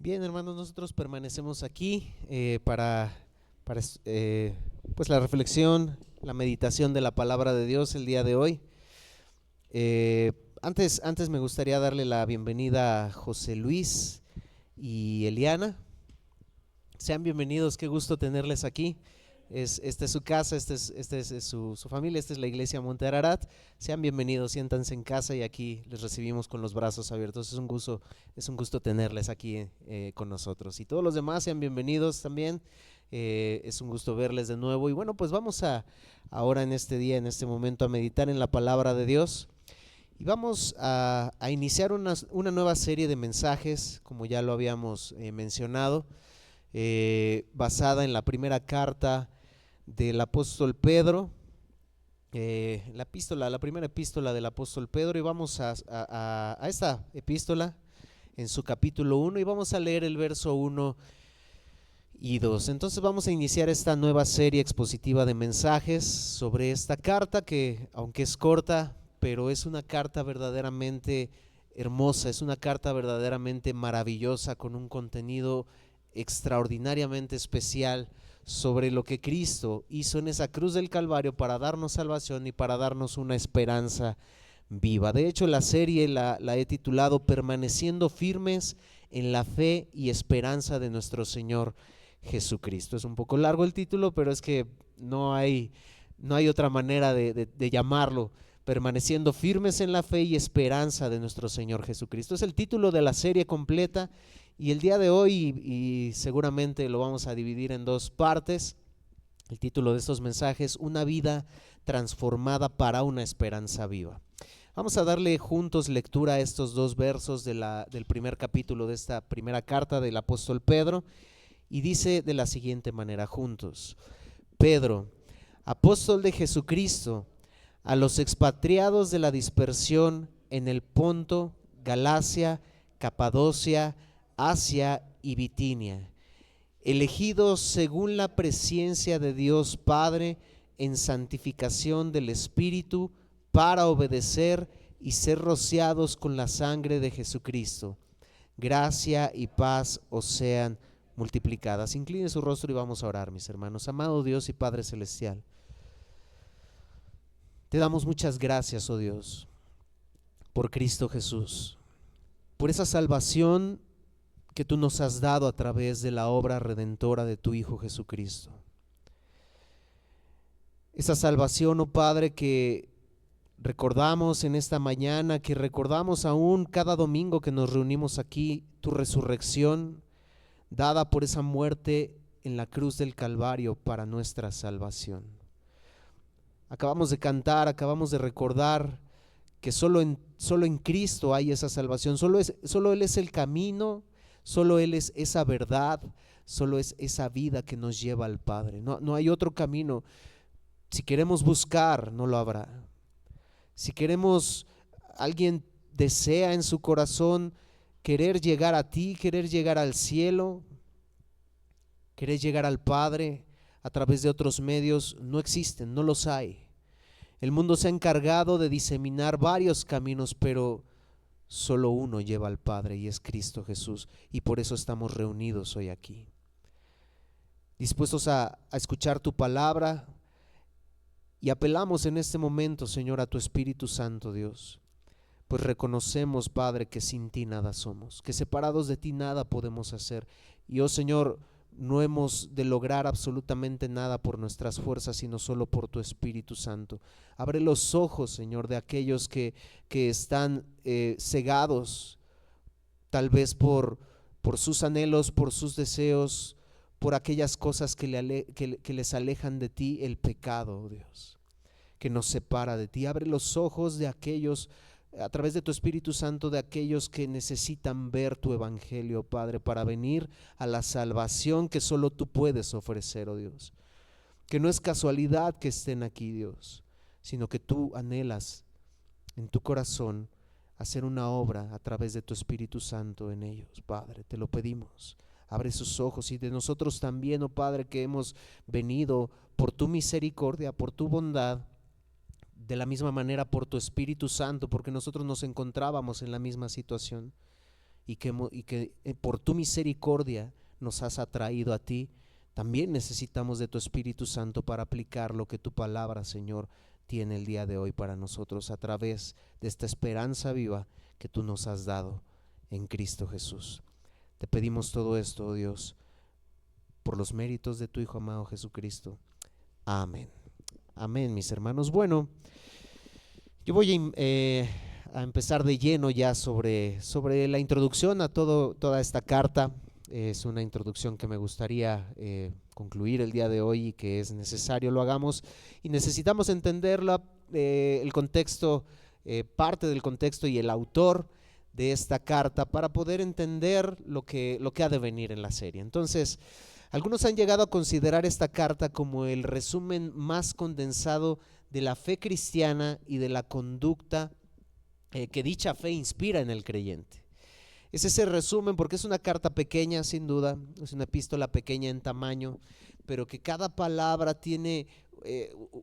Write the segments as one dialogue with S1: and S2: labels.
S1: Bien, hermanos, nosotros permanecemos aquí para pues la reflexión, la meditación de la palabra de Dios el día de hoy. Eh, antes me gustaría darle la bienvenida a José Luis y Eliana. Sean bienvenidos, qué gusto tenerles aquí. Esta es su casa, esta es su familia, esta es la iglesia Monte Ararat. Sean bienvenidos, siéntanse en casa y aquí les recibimos con los brazos abiertos. Es un gusto tenerles aquí con nosotros. Y todos los demás sean bienvenidos también. Es un gusto verles de nuevo. Y bueno, pues vamos ahora en este día, en este momento, a meditar en la palabra de Dios. Y vamos a iniciar una nueva serie de mensajes, como ya lo habíamos mencionado, basada en la primera carta del apóstol Pedro, la primera epístola del apóstol Pedro, y vamos a esta epístola en su capítulo 1 y vamos a leer el verso 1 y 2. Entonces vamos a iniciar esta nueva serie expositiva de mensajes sobre esta carta que, aunque es corta, pero es una carta verdaderamente hermosa, es una carta verdaderamente maravillosa con un contenido extraordinariamente especial sobre lo que Cristo hizo en esa cruz del Calvario para darnos salvación y para darnos una esperanza viva. De hecho, la serie la he titulado Permaneciendo firmes en la fe y esperanza de nuestro Señor Jesucristo. Es un poco largo el título, pero es que no hay otra manera de llamarlo. Permaneciendo firmes en la fe y esperanza de nuestro Señor Jesucristo. Es el título de la serie completa. Y el día de hoy, y seguramente lo vamos a dividir en dos partes, el título de estos mensajes, Una vida transformada para una esperanza viva. Vamos a darle juntos lectura a estos dos versos del primer capítulo de esta primera carta del apóstol Pedro, y dice de la siguiente manera juntos: Pedro, apóstol de Jesucristo, a los expatriados de la dispersión en el Ponto, Galacia, Capadocia, Asia y Bitinia, elegidos según la presciencia de Dios Padre en santificación del Espíritu para obedecer y ser rociados con la sangre de Jesucristo. Gracia y paz os sean multiplicadas. Incline su rostro y vamos a orar, mis hermanos. Amado Dios y Padre Celestial, te damos muchas gracias, oh Dios, por Cristo Jesús, por esa salvación que tú nos has dado a través de la obra redentora de tu Hijo Jesucristo. Esa salvación, oh Padre, que recordamos en esta mañana, que recordamos aún cada domingo que nos reunimos aquí, tu resurrección dada por esa muerte en la cruz del Calvario para nuestra salvación. Acabamos de cantar, acabamos de recordar que solo en Cristo hay esa salvación, solo Él es el camino, solo Él es esa verdad, solo es esa vida que nos lleva al Padre. No hay otro camino. Si queremos buscar, no lo habrá. Si queremos, alguien desea en su corazón querer llegar a ti, querer llegar al cielo, querer llegar al Padre a través de otros medios, no existen, no los hay. El mundo se ha encargado de diseminar varios caminos, pero solo uno lleva al Padre y es Cristo Jesús. Y por eso estamos reunidos hoy aquí, dispuestos a escuchar tu palabra, y apelamos en este momento, Señor, a tu Espíritu Santo, Dios, pues reconocemos, Padre, que sin ti nada somos, que separados de ti nada podemos hacer. Y oh Señor, no hemos de lograr absolutamente nada por nuestras fuerzas, sino solo por tu Espíritu Santo. Abre los ojos, Señor, de aquellos que están cegados, tal vez por sus anhelos, por sus deseos, por aquellas cosas que les alejan de ti, el pecado, oh Dios, que nos separa de ti. Abre los ojos de aquellos, a través de tu Espíritu Santo, de aquellos que necesitan ver tu evangelio, Padre, para venir a la salvación que solo tú puedes ofrecer, oh Dios. Que no es casualidad que estén aquí, Dios, sino que tú anhelas en tu corazón hacer una obra a través de tu Espíritu Santo en ellos, Padre. Te lo pedimos. Abre sus ojos, y de nosotros también, oh Padre, que hemos venido por tu misericordia, por tu bondad, de la misma manera por tu Espíritu Santo, porque nosotros nos encontrábamos en la misma situación y que por tu misericordia nos has atraído a ti. También necesitamos de tu Espíritu Santo para aplicar lo que tu palabra, Señor, tiene el día de hoy para nosotros a través de esta esperanza viva que tú nos has dado en Cristo Jesús. Te pedimos todo esto, oh Dios, por los méritos de tu Hijo amado Jesucristo. Amén. Amén, mis hermanos. Bueno, yo voy a empezar de lleno ya sobre la introducción a toda esta carta. Es una introducción que me gustaría concluir el día de hoy y que es necesario lo hagamos, y necesitamos entenderla, el contexto, parte del contexto y el autor de esta carta para poder entender lo que ha de venir en la serie. Entonces, algunos han llegado a considerar esta carta como el resumen más condensado de la fe cristiana y de la conducta que dicha fe inspira en el creyente. Es ese resumen porque es una carta pequeña, sin duda, es una epístola pequeña en tamaño, pero que cada palabra tiene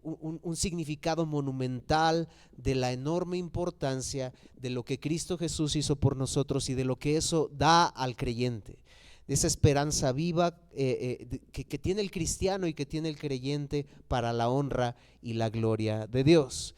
S1: un significado monumental de la enorme importancia de lo que Cristo Jesús hizo por nosotros y de lo que eso da al creyente, de esa esperanza viva que tiene el cristiano y que tiene el creyente para la honra y la gloria de Dios.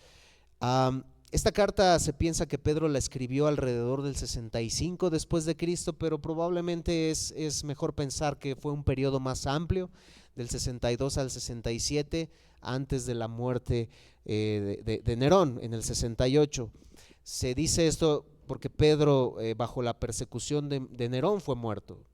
S1: Esta carta se piensa que Pedro la escribió alrededor del 65 después de Cristo, pero probablemente es mejor pensar que fue un periodo más amplio, del 62 al 67, antes de la muerte de Nerón, en el 68. Se dice esto porque Pedro, bajo la persecución de Nerón, fue muerto.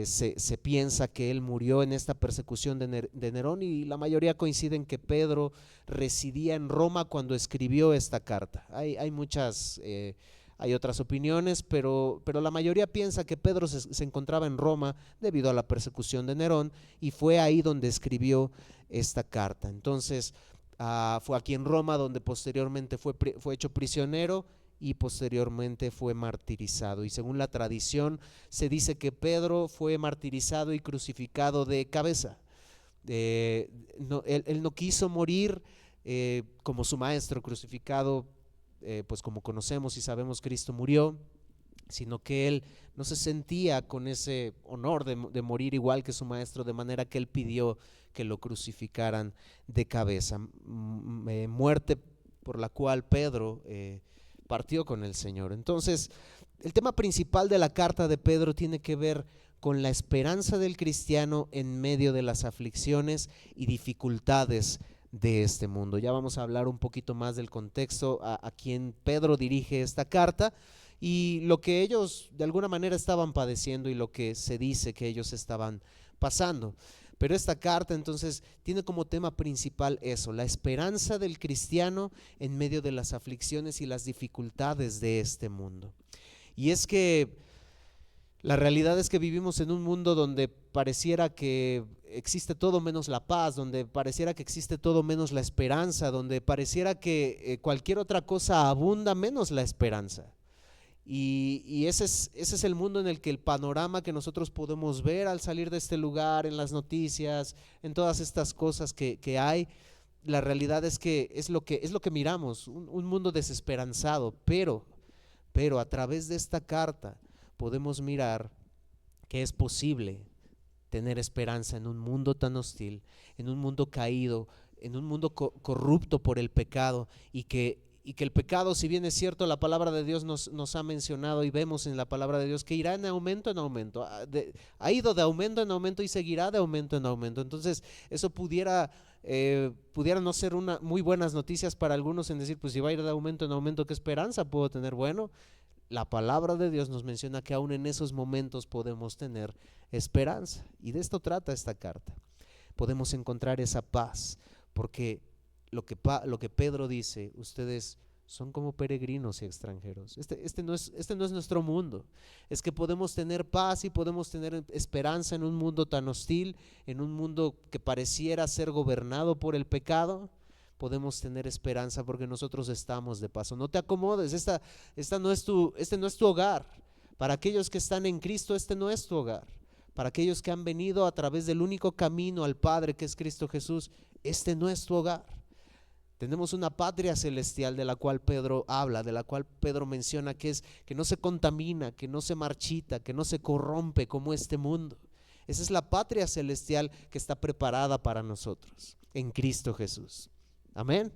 S1: Se piensa que él murió en esta persecución de Nerón, y la mayoría coinciden que Pedro residía en Roma cuando escribió esta carta. Hay otras opiniones, pero la mayoría piensa que Pedro se encontraba en Roma debido a la persecución de Nerón, y fue ahí donde escribió esta carta. Entonces, fue aquí en Roma donde posteriormente fue hecho prisionero y posteriormente fue martirizado. Y según la tradición se dice que Pedro fue martirizado y crucificado de cabeza. Él no quiso morir como su maestro crucificado, pues como conocemos y sabemos, Cristo murió, sino que él no se sentía con ese honor de morir igual que su maestro, de manera que él pidió que lo crucificaran de cabeza, muerte por la cual Pedro partió con el Señor. Entonces, el tema principal de la carta de Pedro tiene que ver con la esperanza del cristiano en medio de las aflicciones y dificultades de este mundo. Ya vamos a hablar un poquito más del contexto a quien Pedro dirige esta carta y lo que ellos de alguna manera estaban padeciendo y lo que se dice que ellos estaban pasando. Pero esta carta entonces tiene como tema principal eso, la esperanza del cristiano en medio de las aflicciones y las dificultades de este mundo. Y es que la realidad es que vivimos en un mundo donde pareciera que existe todo menos la paz, donde pareciera que existe todo menos la esperanza, donde pareciera que cualquier otra cosa abunda menos la esperanza. Y ese es el mundo en el que el panorama que nosotros podemos ver al salir de este lugar, en las noticias, en todas estas cosas que hay, la realidad es que es lo que miramos, un mundo desesperanzado, pero a través de esta carta podemos mirar que es posible tener esperanza en un mundo tan hostil, en un mundo caído, en un mundo corrupto por el pecado, y que el pecado, si bien es cierto, la palabra de Dios nos ha mencionado y vemos en la palabra de Dios que irá en aumento en aumento, ha ido de aumento en aumento y seguirá de aumento en aumento. Entonces eso pudiera no ser una muy buenas noticias para algunos, en decir, pues si va a ir de aumento en aumento, ¿qué esperanza puedo tener? Bueno, la palabra de Dios nos menciona que aún en esos momentos podemos tener esperanza, y de esto trata esta carta. Podemos encontrar esa paz, porque lo que Pedro dice, ustedes son como peregrinos y extranjeros. Este no es nuestro mundo. Es que podemos tener paz y podemos tener esperanza en un mundo tan hostil, en un mundo que pareciera ser gobernado por el pecado. Podemos tener esperanza porque nosotros estamos de paso. No te acomodes, este no es tu hogar. Para aquellos que están en Cristo, este no es tu hogar. Para aquellos que han venido a través del único camino al Padre, que es Cristo Jesús, este no es tu hogar. Tenemos una patria celestial de la cual Pedro habla, de la cual Pedro menciona que no se contamina, que no se marchita, que no se corrompe como este mundo. Esa es la patria celestial que está preparada para nosotros en Cristo Jesús. Amén.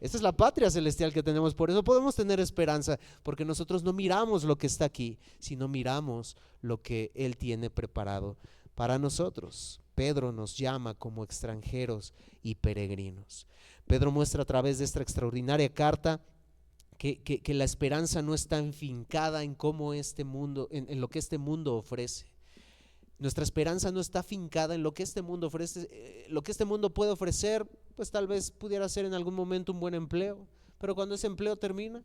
S1: Esta es la patria celestial que tenemos, por eso podemos tener esperanza, porque nosotros no miramos lo que está aquí, sino miramos lo que Él tiene preparado para nosotros. Pedro nos llama como extranjeros y peregrinos. Pedro muestra a través de esta extraordinaria carta que la esperanza no está enfincada en cómo este mundo, en lo que este mundo ofrece. Nuestra esperanza no está fincada en lo que este mundo ofrece. Lo que este mundo puede ofrecer, pues tal vez pudiera ser en algún momento un buen empleo, pero cuando ese empleo termina,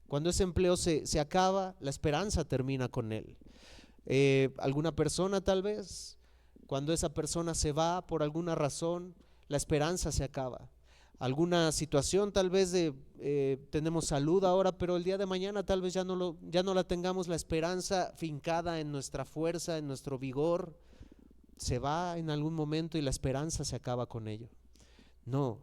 S1: cuando ese empleo se acaba, la esperanza termina con él. Alguna persona tal vez, cuando esa persona se va por alguna razón, la esperanza se acaba. Alguna situación tal vez tenemos salud ahora, pero el día de mañana tal vez ya no la tengamos, la esperanza fincada en nuestra fuerza, en nuestro vigor, se va en algún momento y la esperanza se acaba con ello. No,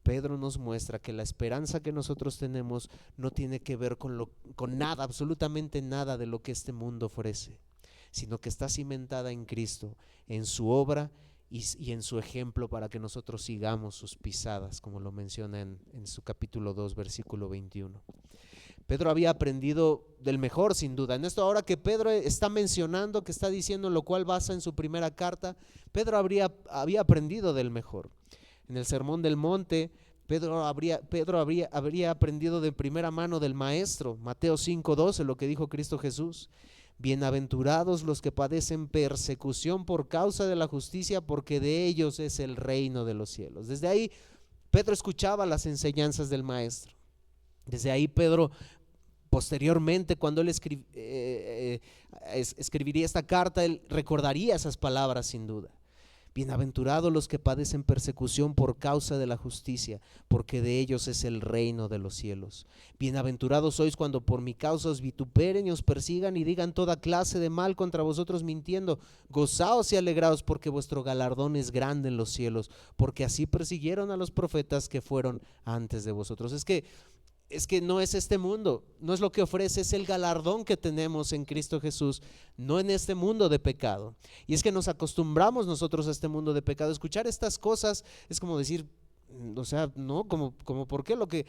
S1: Pedro nos muestra que la esperanza que nosotros tenemos no tiene que ver con nada, absolutamente nada de lo que este mundo ofrece, sino que está cimentada en Cristo, en su obra y en su ejemplo para que nosotros sigamos sus pisadas, como lo menciona en su capítulo 2, versículo 21. Pedro había aprendido del mejor, sin duda. En esto ahora que Pedro está mencionando, que está diciendo, lo cual basa en su primera carta, Pedro había aprendido del mejor. En el Sermón del Monte, Pedro habría aprendido de primera mano del Maestro, Mateo 5:12, lo que dijo Cristo Jesús. Bienaventurados los que padecen persecución por causa de la justicia, porque de ellos es el reino de los cielos. Desde ahí Pedro escuchaba las enseñanzas del Maestro. Desde ahí Pedro, posteriormente, cuando él escribiría esta carta, él recordaría esas palabras sin duda. Bienaventurados los que padecen persecución por causa de la justicia, porque de ellos es el reino de los cielos. Bienaventurados sois cuando por mi causa os vituperen y os persigan y digan toda clase de mal contra vosotros mintiendo. Gozaos y alegraos, porque vuestro galardón es grande en los cielos, porque así persiguieron a los profetas que fueron antes de vosotros. Es que no es este mundo, no es lo que ofrece, es el galardón que tenemos en Cristo Jesús, no en este mundo de pecado. Y es que nos acostumbramos nosotros a este mundo de pecado. Escuchar estas cosas es como decir, o sea, no, como ¿por qué? Lo que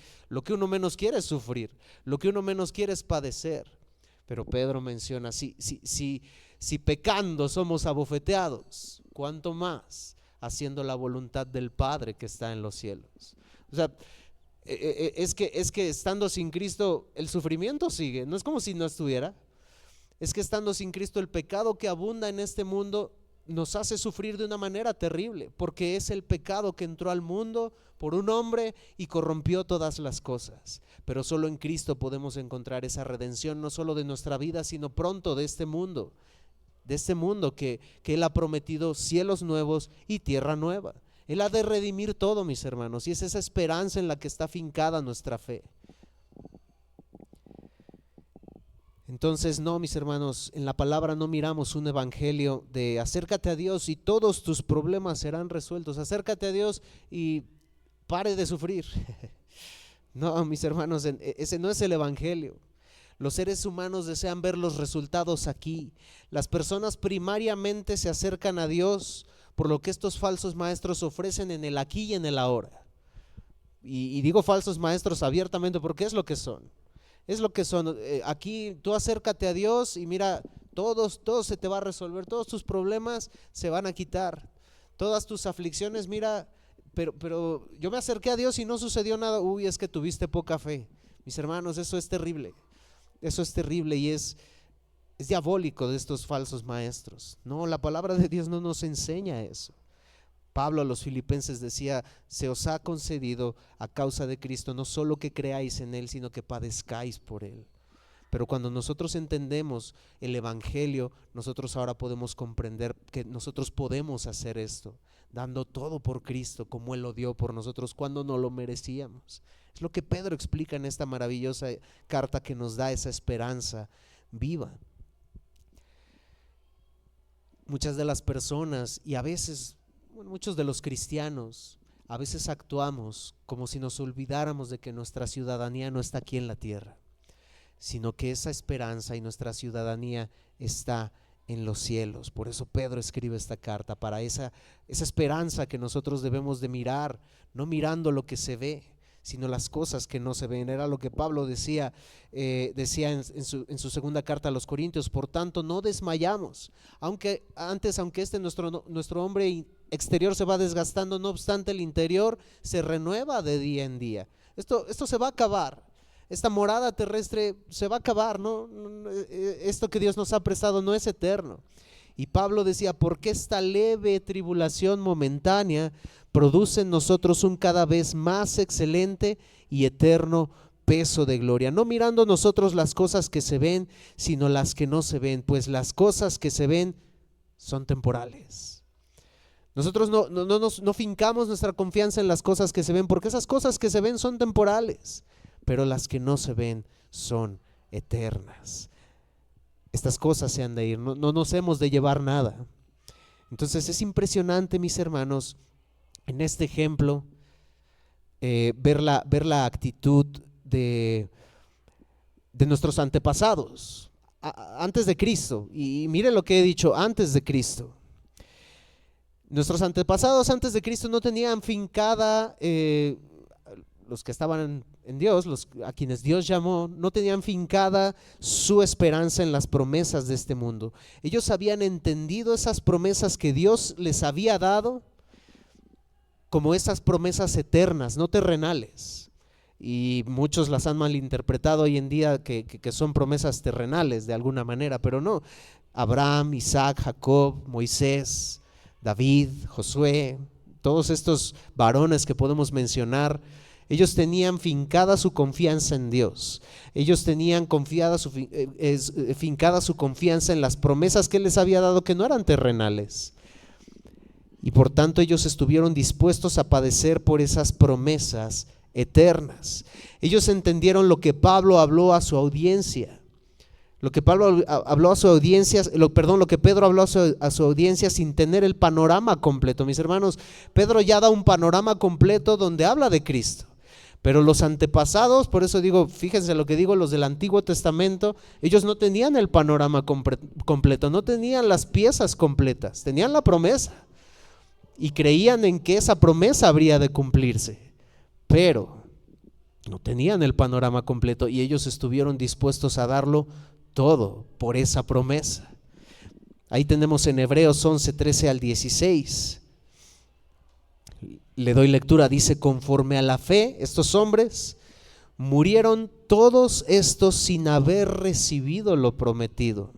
S1: uno menos quiere es sufrir, lo que uno menos quiere es padecer. Pero Pedro menciona, si pecando somos abofeteados, ¿cuánto más haciendo la voluntad del Padre que está en los cielos? O sea, es que estando sin Cristo el sufrimiento sigue, no es como si no estuviera. Es que estando sin Cristo el pecado que abunda en este mundo nos hace sufrir de una manera terrible, porque es el pecado que entró al mundo por un hombre y corrompió todas las cosas. Pero solo en Cristo podemos encontrar esa redención, no solo de nuestra vida, sino pronto de este mundo que Él ha prometido cielos nuevos y tierra nueva. Él ha de redimir todo, mis hermanos, y es esa esperanza en la que está fincada nuestra fe. Entonces, no, mis hermanos, en la palabra no miramos un evangelio de acércate a Dios y todos tus problemas serán resueltos. Acércate a Dios y pare de sufrir. No, mis hermanos, ese no es el evangelio. Los seres humanos desean ver los resultados aquí. Las personas primariamente se acercan a Dios por lo que estos falsos maestros ofrecen en el aquí y en el ahora. Y digo falsos maestros abiertamente porque es lo que son. Es lo que son. Aquí tú acércate a Dios y mira, todo se te va a resolver, todos tus problemas se van a quitar, todas tus aflicciones, mira, pero yo me acerqué a Dios y no sucedió nada. Uy, es que tuviste poca fe. Mis hermanos, eso es terrible. Eso es terrible y es diabólico de estos falsos maestros. No, la palabra de Dios no nos enseña eso. Pablo a los filipenses decía, se os ha concedido a causa de Cristo no solo que creáis en Él, sino que padezcáis por Él. Pero cuando nosotros entendemos el evangelio, nosotros ahora podemos comprender que nosotros podemos hacer esto, dando todo por Cristo como Él lo dio por nosotros cuando no lo merecíamos. Es lo que Pedro explica en esta maravillosa carta que nos da esa esperanza viva. Muchas de las personas y a veces muchos de los cristianos a veces actuamos como si nos olvidáramos de que nuestra ciudadanía no está aquí en la tierra, sino que esa esperanza y nuestra ciudadanía está en los cielos. Por eso Pedro escribe esta carta, para esa esperanza que nosotros debemos de mirar, no mirando lo que se ve, sino las cosas que no se ven. Era lo que Pablo decía en su segunda carta a los Corintios. Por tanto, no desmayamos, aunque nuestro hombre exterior se va desgastando, no obstante el interior se renueva de día en día. Esto se va a acabar. Esta morada terrestre se va a acabar, ¿no? Esto que Dios nos ha prestado no es eterno. Y Pablo decía, porque esta leve tribulación momentánea produce en nosotros un cada vez más excelente y eterno peso de gloria, no mirando nosotros las cosas que se ven, sino las que no se ven, pues las cosas que se ven son temporales. Nosotros no fincamos nuestra confianza en las cosas que se ven, porque esas cosas que se ven son temporales, pero las que no se ven son eternas. Estas cosas se han de ir, no nos hemos de llevar nada. Entonces es impresionante, mis hermanos, en este ejemplo, ver la actitud de nuestros antepasados, antes de Cristo. Y mire lo que he dicho, antes de Cristo. Nuestros antepasados antes de Cristo no tenían fincada, los que estaban en Dios, a quienes Dios llamó, no tenían fincada su esperanza en las promesas de este mundo. Ellos habían entendido esas promesas que Dios les había dado como esas promesas eternas, no terrenales. Y muchos las han malinterpretado hoy en día que son promesas terrenales de alguna manera, pero no. Abraham, Isaac, Jacob, Moisés, David, Josué, todos estos varones que podemos mencionar, ellos tenían fincada su confianza en Dios. Ellos tenían fincada su confianza en las promesas que Él les había dado, que no eran terrenales. Y por tanto ellos estuvieron dispuestos a padecer por esas promesas eternas. Ellos entendieron lo que Pablo habló a su audiencia. Lo que Pedro habló a su audiencia sin tener el panorama completo. Mis hermanos, Pedro ya da un panorama completo donde habla de Cristo. Pero los antepasados, por eso digo, fíjense lo que digo, los del Antiguo Testamento, ellos no tenían el panorama completo, no tenían las piezas completas, tenían la promesa y creían en que esa promesa habría de cumplirse, pero no tenían el panorama completo y ellos estuvieron dispuestos a darlo todo por esa promesa. Ahí tenemos en Hebreos 11, 13 al 16. Le doy lectura, dice: conforme a la fe, estos hombres murieron todos estos sin haber recibido lo prometido,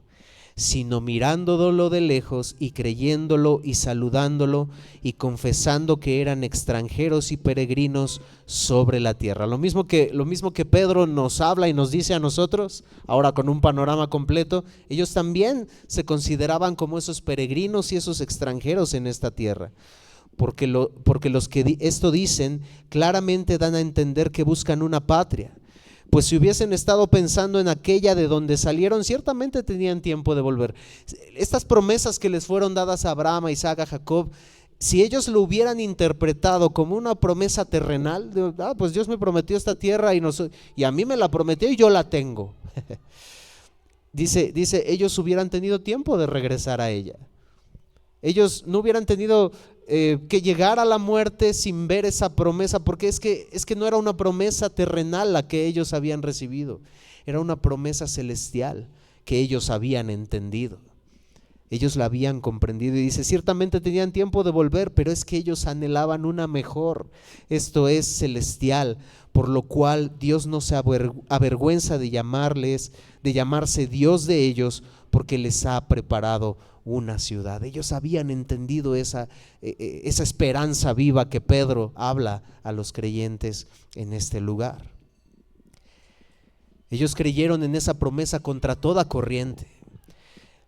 S1: sino mirándolo de lejos y creyéndolo y saludándolo y confesando que eran extranjeros y peregrinos sobre la tierra. Lo mismo que Pedro nos habla y nos dice a nosotros, ahora con un panorama completo, ellos también se consideraban como esos peregrinos y esos extranjeros en esta tierra. Porque los que esto dicen claramente dan a entender que buscan una patria, pues si hubiesen estado pensando en aquella de donde salieron, ciertamente tenían tiempo de volver. Estas promesas que les fueron dadas a Abraham, a Isaac, a Jacob, si ellos lo hubieran interpretado como una promesa terrenal, pues Dios me prometió esta tierra y a mí me la prometió y yo la tengo. Dice, ellos hubieran tenido tiempo de regresar a ella. Ellos no hubieran tenido que llegar a la muerte sin ver esa promesa, porque es que no era una promesa terrenal la que ellos habían recibido, era una promesa celestial que ellos habían entendido, ellos la habían comprendido. Y dice, ciertamente tenían tiempo de volver, pero es que ellos anhelaban una mejor, esto es celestial, por lo cual Dios no se avergüenza de llamarse Dios de ellos, porque les ha preparado una ciudad. Ellos habían entendido esa esperanza viva que Pedro habla a los creyentes en este lugar. Ellos creyeron en esa promesa contra toda corriente.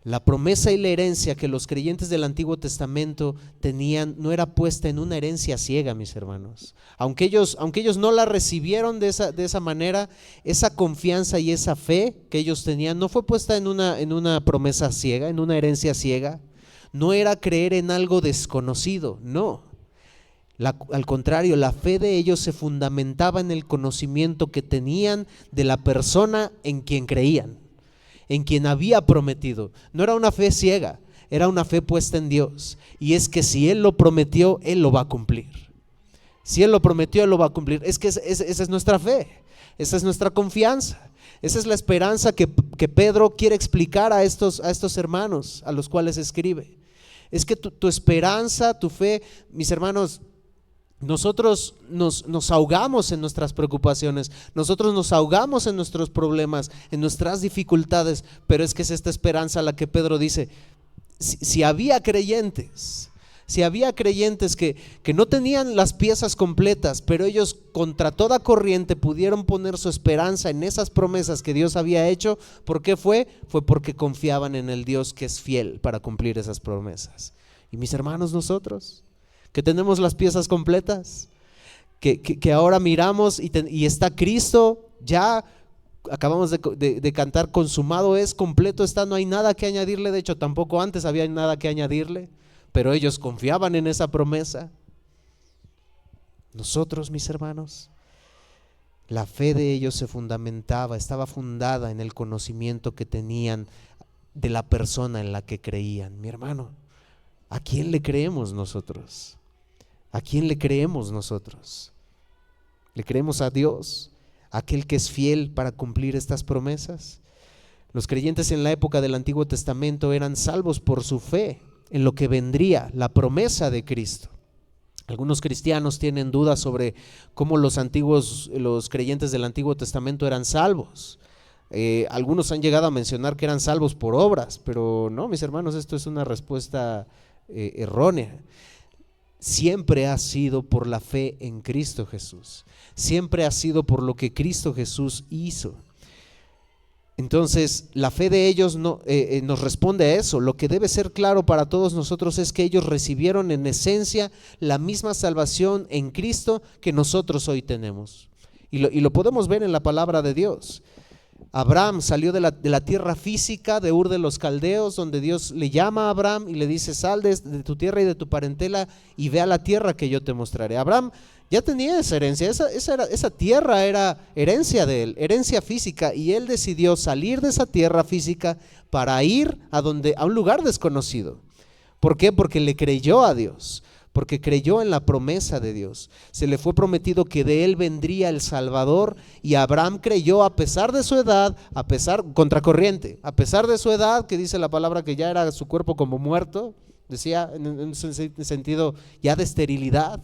S1: La promesa y la herencia que los creyentes del Antiguo Testamento tenían no era puesta en una herencia ciega, mis hermanos. Aunque ellos no la recibieron de esa manera, esa confianza y esa fe que ellos tenían no fue puesta en una promesa ciega, en una herencia ciega. No era creer en algo desconocido, no. Al contrario, la fe de ellos se fundamentaba en el conocimiento que tenían de la persona en quien creían, en quien había prometido. No era una fe ciega, era una fe puesta en Dios. Y es que si Él lo prometió, Él lo va a cumplir. Si Él lo prometió, Él lo va a cumplir. Es que esa es nuestra fe, esa es nuestra confianza, esa es la esperanza que Pedro quiere explicar a estos hermanos a los cuales escribe. Es que tu esperanza, tu fe, mis hermanos, nosotros nos ahogamos en nuestras preocupaciones, nosotros nos ahogamos en nuestros problemas, en nuestras dificultades, pero es que es esta esperanza la que Pedro dice, si había creyentes que no tenían las piezas completas, pero ellos contra toda corriente pudieron poner su esperanza en esas promesas que Dios había hecho. ¿Por qué fue? Fue porque confiaban en el Dios que es fiel para cumplir esas promesas. Y mis hermanos, nosotros que tenemos las piezas completas, que ahora miramos y está Cristo, ya acabamos de cantar, consumado es, completo está, no hay nada que añadirle. De hecho, tampoco antes había nada que añadirle, pero ellos confiaban en esa promesa. Nosotros, mis hermanos, la fe de ellos estaba fundada en el conocimiento que tenían de la persona en la que creían. Mi hermano, ¿a quién le creemos nosotros? ¿A quién le creemos nosotros? ¿Le creemos a Dios, aquel que es fiel para cumplir estas promesas? Los creyentes en la época del Antiguo Testamento eran salvos por su fe en lo que vendría, la promesa de Cristo. Algunos cristianos tienen dudas sobre cómo los creyentes del Antiguo Testamento eran salvos. Algunos han llegado a mencionar que eran salvos por obras, pero no, mis hermanos, esto es una respuesta errónea. Siempre ha sido por la fe en Cristo Jesús, siempre ha sido por lo que Cristo Jesús hizo. Entonces la fe de ellos nos responde a eso. Lo que debe ser claro para todos nosotros es que ellos recibieron en esencia la misma salvación en Cristo que nosotros hoy tenemos, y lo podemos ver en la palabra de Dios. Abraham salió de la tierra física de Ur de los Caldeos, donde Dios le llama a Abraham y le dice: sal de tu tierra y de tu parentela y ve a la tierra que yo te mostraré. Abraham ya tenía esa herencia, esa tierra era herencia de él, herencia física, y él decidió salir de esa tierra física para ir a un lugar desconocido. ¿Por qué? Porque le creyó a Dios, porque creyó en la promesa de Dios. Se le fue prometido que de él vendría el Salvador, y Abraham creyó a pesar de su edad, contracorriente, a pesar de su edad, que dice la palabra que ya era su cuerpo como muerto, decía en un sentido ya de esterilidad,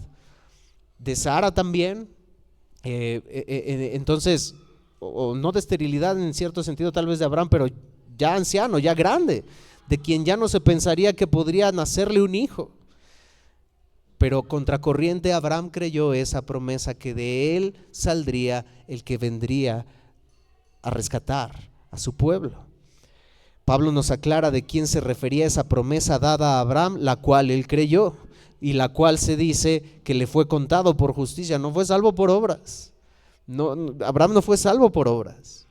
S1: de Sara también, entonces, o no de esterilidad en cierto sentido tal vez de Abraham, pero ya anciano, ya grande, de quien ya no se pensaría que podría nacerle un hijo. Pero contracorriente, Abraham creyó esa promesa, que de él saldría el que vendría a rescatar a su pueblo. Pablo nos aclara de quién se refería esa promesa dada a Abraham, la cual él creyó, y la cual se dice que le fue contado por justicia. No fue salvo por obras. Abraham no fue salvo por obras.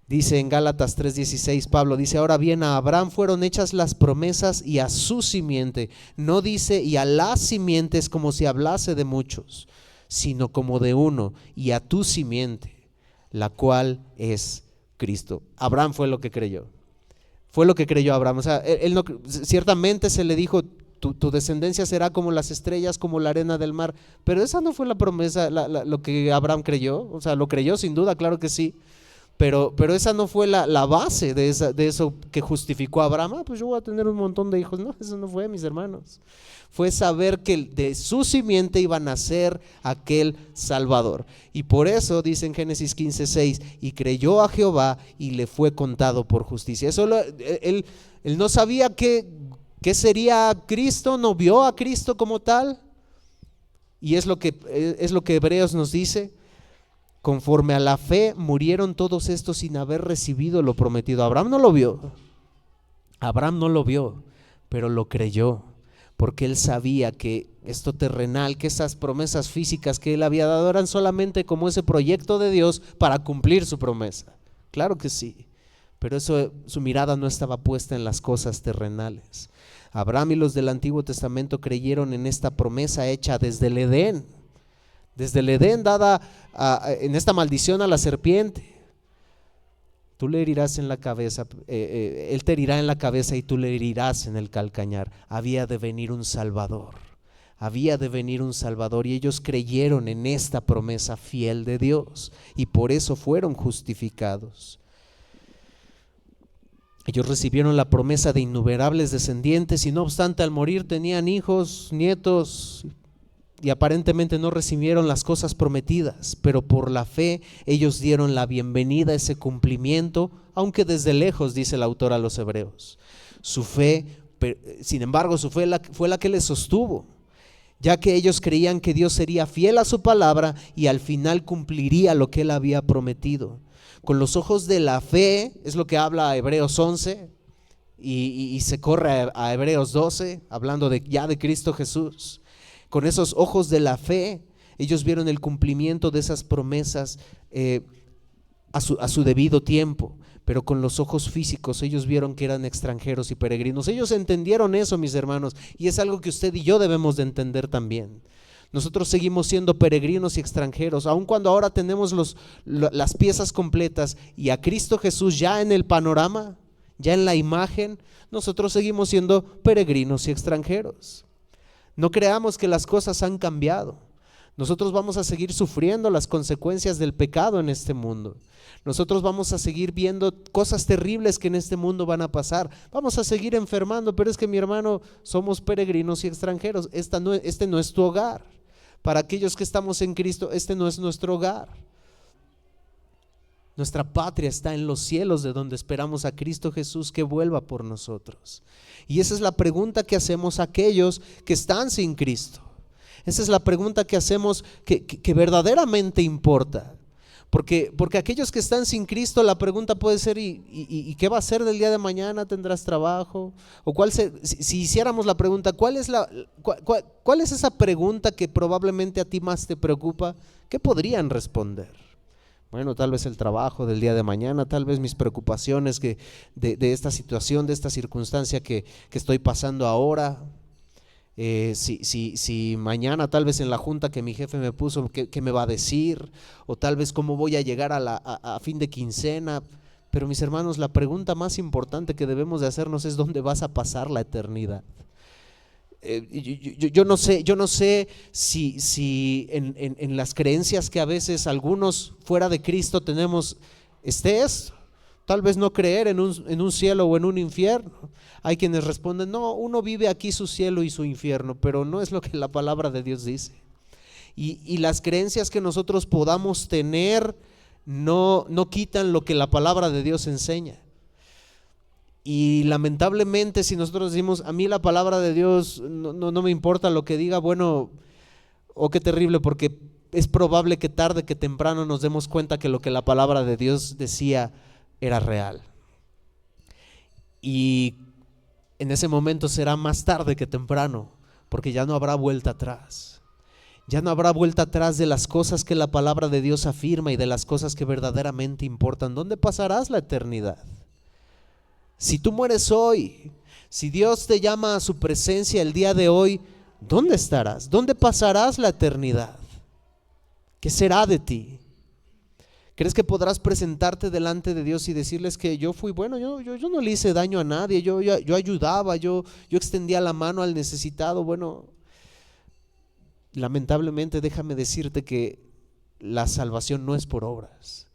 S1: Dice en Gálatas 3:16, Pablo dice: ahora bien, a Abraham fueron hechas las promesas y a su simiente. No dice y a las simientes como si hablase de muchos, sino como de uno, y a tu simiente, la cual es Cristo. Abraham fue lo que creyó. Fue lo que creyó Abraham. O sea, él no, ciertamente se le dijo: tu descendencia será como las estrellas, como la arena del mar. Pero esa no fue la promesa, lo que Abraham creyó. O sea, lo creyó sin duda, claro que sí. Pero esa no fue la base de eso que justificó a Abraham. Pues yo voy a tener un montón de hijos. No, eso no fue, mis hermanos. Fue saber que de su simiente iba a nacer aquel Salvador. Y por eso dice en Génesis 15:6: y creyó a Jehová y le fue contado por justicia. Él no sabía qué sería Cristo, no vio a Cristo como tal. Y es lo que Hebreos nos dice: conforme a la fe murieron todos estos sin haber recibido lo prometido. Abraham no lo vio, pero lo creyó, porque él sabía que esto terrenal, que esas promesas físicas que él había dado eran solamente como ese proyecto de Dios para cumplir su promesa. Claro que sí, pero eso, su mirada no estaba puesta en las cosas terrenales. Abraham y los del Antiguo Testamento creyeron en esta promesa hecha desde el Edén dada en esta maldición a la serpiente. Tú le herirás en la cabeza, él te herirá en la cabeza y tú le herirás en el calcañar. Había de venir un Salvador, y ellos creyeron en esta promesa fiel de Dios y por eso fueron justificados. Ellos recibieron la promesa de innumerables descendientes y no obstante al morir tenían hijos, nietos y aparentemente no recibieron las cosas prometidas, pero por la fe ellos dieron la bienvenida a ese cumplimiento, aunque desde lejos, dice el autor a los Hebreos. Su fe, sin embargo, su fe fue la que les sostuvo, ya que ellos creían que Dios sería fiel a su palabra y al final cumpliría lo que Él había prometido. Con los ojos de la fe, es lo que habla Hebreos 11 y se corre a Hebreos 12, hablando ya de Cristo Jesús. Con esos ojos de la fe, ellos vieron el cumplimiento de esas promesas a su debido tiempo, pero con los ojos físicos ellos vieron que eran extranjeros y peregrinos. Ellos entendieron eso, mis hermanos, y es algo que usted y yo debemos de entender también. Nosotros seguimos siendo peregrinos y extranjeros, aun cuando ahora tenemos las piezas completas y a Cristo Jesús ya en el panorama, ya en la imagen, nosotros seguimos siendo peregrinos y extranjeros. No creamos que las cosas han cambiado. Nosotros vamos a seguir sufriendo las consecuencias del pecado en este mundo. Nosotros vamos a seguir viendo cosas terribles que en este mundo van a pasar. Vamos a seguir enfermando, pero es que, mi hermano, somos peregrinos y extranjeros. Este no es tu hogar. Para aquellos que estamos en Cristo, este no es nuestro hogar. Nuestra patria está en los cielos, de donde esperamos a Cristo Jesús que vuelva por nosotros. Y esa es la pregunta que hacemos a aquellos que están sin Cristo. Esa es la pregunta que hacemos que verdaderamente importa. Porque aquellos que están sin Cristo, la pregunta puede ser: ¿y qué va a ser del día de mañana? ¿Tendrás trabajo? O si hiciéramos la pregunta, ¿cuál es esa pregunta que probablemente a ti más te preocupa? ¿Qué podrían responder? Bueno, tal vez el trabajo del día de mañana, tal vez mis preocupaciones de esta situación, de esta circunstancia que estoy pasando ahora. Si mañana tal vez en la junta que mi jefe me puso, ¿qué me va a decir? O tal vez cómo voy a llegar a fin de quincena. Pero, mis hermanos, la pregunta más importante que debemos de hacernos es: ¿dónde vas a pasar la eternidad? Yo no sé si en las creencias que a veces algunos fuera de Cristo tenemos esté esto. Tal vez no creer en un cielo o en un infierno. Hay quienes responden: no, uno vive aquí su cielo y su infierno, pero no es lo que la palabra de Dios dice. Y las creencias que nosotros podamos tener no quitan lo que la palabra de Dios enseña. Y lamentablemente, si nosotros decimos: a mí la palabra de Dios no me importa lo que diga, bueno, qué terrible, porque es probable que tarde que temprano nos demos cuenta que lo que la palabra de Dios decía era real. Y en ese momento será más tarde que temprano, porque ya no habrá vuelta atrás. Ya no habrá vuelta atrás de las cosas que la palabra de Dios afirma y de las cosas que verdaderamente importan. ¿Dónde pasarás la eternidad? Si tú mueres hoy, si Dios te llama a su presencia el día de hoy, ¿dónde estarás? ¿Dónde pasarás la eternidad? ¿Qué será de ti? ¿Crees que podrás presentarte delante de Dios y decirles que yo fui bueno? Yo no le hice daño a nadie, yo ayudaba, yo extendía la mano al necesitado. Bueno, lamentablemente déjame decirte que la salvación no es por obras,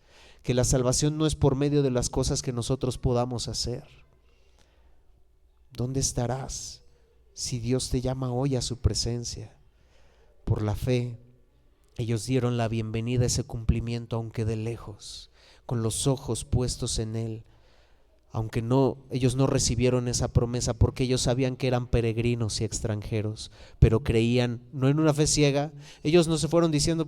S1: que la salvación no es por medio de las cosas que nosotros podamos hacer. ¿Dónde estarás si Dios te llama hoy a su presencia? Por la fe, ellos dieron la bienvenida a ese cumplimiento, aunque de lejos, con los ojos puestos en Él. Aunque ellos no recibieron esa promesa, porque ellos sabían que eran peregrinos y extranjeros, pero creían, no en una fe ciega. Ellos no se fueron diciendo: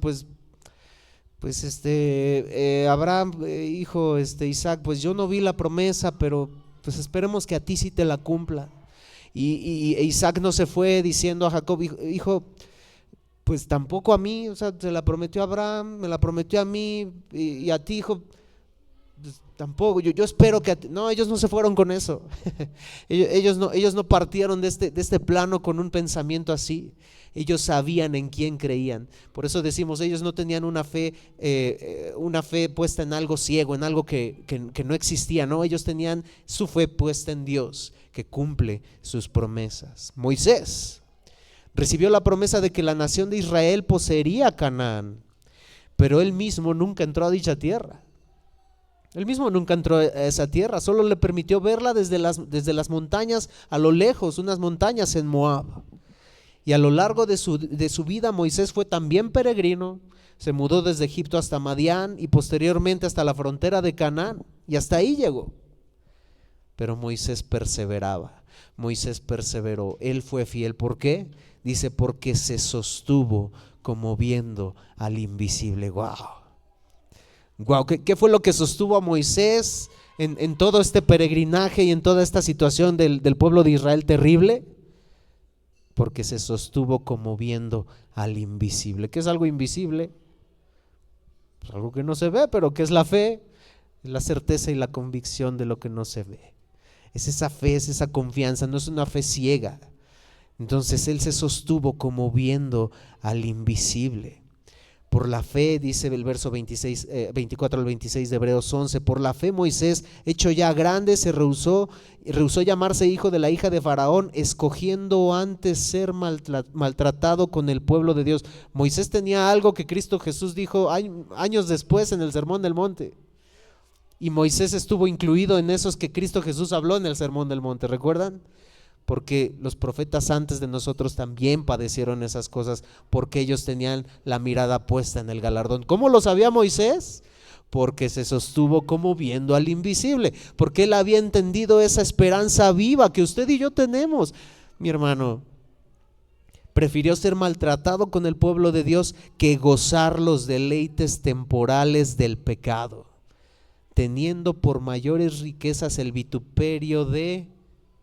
S1: Abraham, hijo, Isaac, pues yo no vi la promesa, pero pues esperemos que a ti sí te la cumpla. Y Isaac no se fue diciendo a Jacob: hijo, pues tampoco a mí, o sea, se la prometió a Abraham, me la prometió a mí y a ti, hijo, tampoco, yo espero que, no, ellos no se fueron con eso. Ellos no partieron de este plano con un pensamiento así. Ellos sabían en quién creían. Por eso decimos, ellos no tenían una fe puesta en algo ciego, en algo que no existía, no, ellos tenían su fe puesta en Dios, que cumple sus promesas. Moisés recibió la promesa de que la nación de Israel poseería Canaán, pero él mismo nunca entró a dicha tierra. Él mismo nunca entró a esa tierra, solo le permitió verla desde las montañas a lo lejos, unas montañas en Moab. Y a lo largo de su vida Moisés fue también peregrino, se mudó desde Egipto hasta Madián y posteriormente hasta la frontera de Canaán, y hasta ahí llegó. Pero Moisés perseveraba, Moisés perseveró, él fue fiel. ¿Por qué? Dice, porque se sostuvo como viendo al invisible. Wow, ¿qué fue lo que sostuvo a Moisés en todo este peregrinaje y en toda esta situación del pueblo de Israel terrible? Porque se sostuvo como viendo al invisible. ¿Qué es algo invisible? Pues algo que no se ve, pero ¿qué es la fe? Es la certeza y la convicción de lo que no se ve. Es esa fe, es esa confianza, no es una fe ciega. Entonces él se sostuvo como viendo al invisible. Por la fe, dice el verso 24 al 26 de Hebreos 11, por la fe Moisés, hecho ya grande, se rehusó llamarse hijo de la hija de Faraón, escogiendo antes ser maltratado con el pueblo de Dios. Moisés tenía algo que Cristo Jesús dijo años después en el Sermón del Monte. Y Moisés estuvo incluido en esos que Cristo Jesús habló en el Sermón del Monte, ¿recuerdan? Porque los profetas antes de nosotros también padecieron esas cosas, porque ellos tenían la mirada puesta en el galardón. ¿Cómo lo sabía Moisés? Porque se sostuvo como viendo al invisible, porque él había entendido esa esperanza viva que usted y yo tenemos. Mi hermano, prefirió ser maltratado con el pueblo de Dios que gozar los deleites temporales del pecado, teniendo por mayores riquezas el vituperio de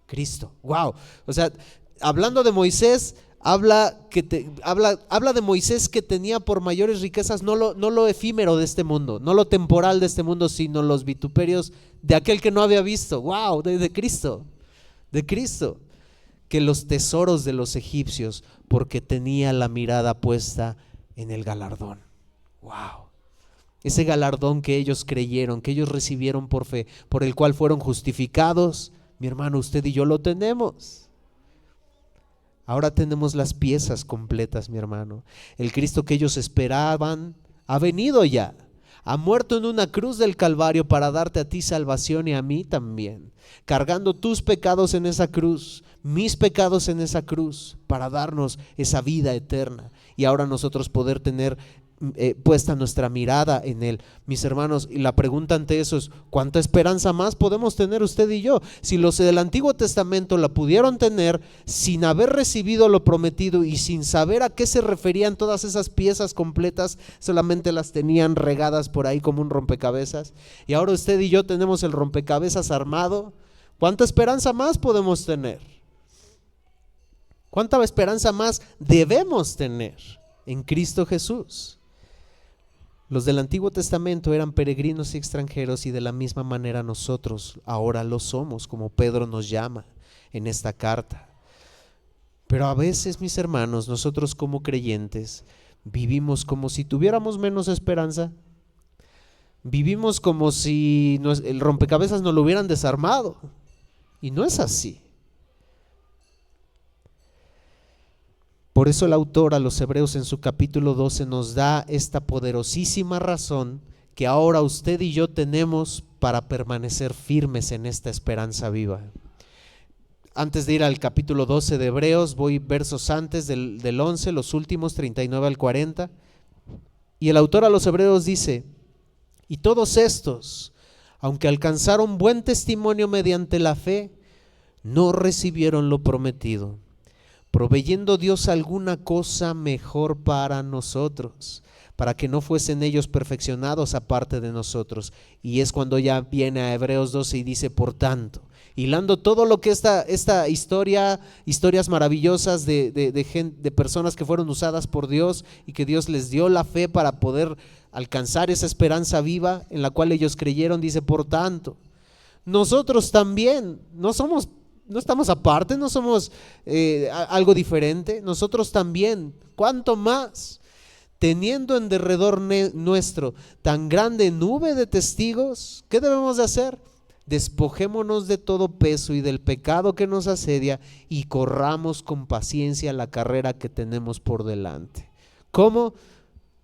S1: Cristo. Wow. O sea, hablando de Moisés, habla de Moisés que tenía por mayores riquezas no lo efímero de este mundo, no lo temporal de este mundo, sino los vituperios de aquel que no había visto. Wow, de Cristo, que los tesoros de los egipcios, porque tenía la mirada puesta en el galardón. Wow. Ese galardón que ellos creyeron, que ellos recibieron por fe, por el cual fueron justificados. Mi hermano, usted y yo lo tenemos. Ahora tenemos las piezas completas, mi hermano. El Cristo que ellos esperaban ha venido ya. Ha muerto en una cruz del Calvario para darte a ti salvación y a mí también. Cargando tus pecados en esa cruz, mis pecados en esa cruz, para darnos esa vida eterna. Y ahora nosotros poder tener puesta nuestra mirada en Él. Mis hermanos, y la pregunta ante eso es, ¿cuánta esperanza más podemos tener usted y yo? Si los del Antiguo Testamento la pudieron tener sin haber recibido lo prometido y sin saber a qué se referían todas esas piezas completas, solamente las tenían regadas por ahí como un rompecabezas, y ahora usted y yo tenemos el rompecabezas armado. ¿Cuánta esperanza más podemos tener? ¿Cuánta esperanza más debemos tener en Cristo Jesús? Los del Antiguo Testamento eran peregrinos y extranjeros, y de la misma manera nosotros ahora lo somos, como Pedro nos llama en esta carta. Pero a veces, mis hermanos, nosotros como creyentes vivimos como si tuviéramos menos esperanza. Vivimos como si el rompecabezas nos lo hubieran desarmado, y no es así. Por eso el autor a los Hebreos en su capítulo 12 nos da esta poderosísima razón que ahora usted y yo tenemos para permanecer firmes en esta esperanza viva. Antes de ir al capítulo 12 de Hebreos, voy versos antes del 11, los últimos 39 al 40, y el autor a los Hebreos dice: y todos estos, aunque alcanzaron buen testimonio mediante la fe, no recibieron lo prometido, proveyendo Dios alguna cosa mejor para nosotros, para que no fuesen ellos perfeccionados aparte de nosotros. Y es cuando ya viene a Hebreos 12 y dice, por tanto, hilando todo lo que esta historias maravillosas de personas que fueron usadas por Dios y que Dios les dio la fe para poder alcanzar esa esperanza viva en la cual ellos creyeron, dice, por tanto, nosotros también no estamos aparte, no somos algo diferente, nosotros también, ¿cuánto más? Teniendo en derredor nuestro tan grande nube de testigos, ¿qué debemos de hacer? Despojémonos de todo peso y del pecado que nos asedia y corramos con paciencia la carrera que tenemos por delante. ¿Cómo?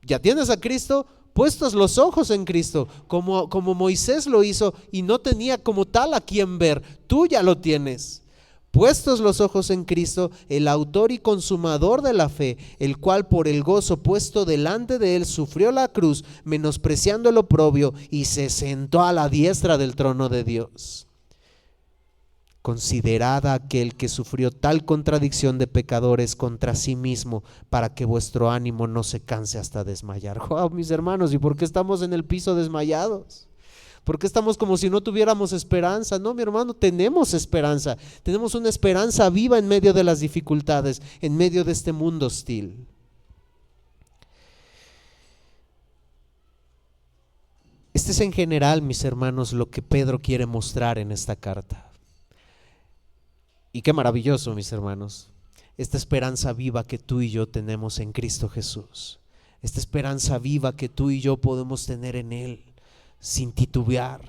S1: ¿Ya tienes a Cristo? Puestos los ojos en Cristo, como Moisés lo hizo y no tenía como tal a quien ver, tú ya lo tienes. Puestos los ojos en Cristo, el autor y consumador de la fe, el cual por el gozo puesto delante de él sufrió la cruz, menospreciando el oprobio, y se sentó a la diestra del trono de Dios. Considerad a aquel que sufrió tal contradicción de pecadores contra sí mismo, para que vuestro ánimo no se canse hasta desmayar. ¡Wow, mis hermanos! ¿Y por qué estamos en el piso desmayados? ¿Por qué estamos como si no tuviéramos esperanza? No, mi hermano, tenemos esperanza. Tenemos una esperanza viva en medio de las dificultades, en medio de este mundo hostil. Este es en general, mis hermanos, lo que Pedro quiere mostrar en esta carta. Y qué maravilloso, mis hermanos, esta esperanza viva que tú y yo tenemos en Cristo Jesús. Esta esperanza viva que tú y yo podemos tener en Él, sin titubear.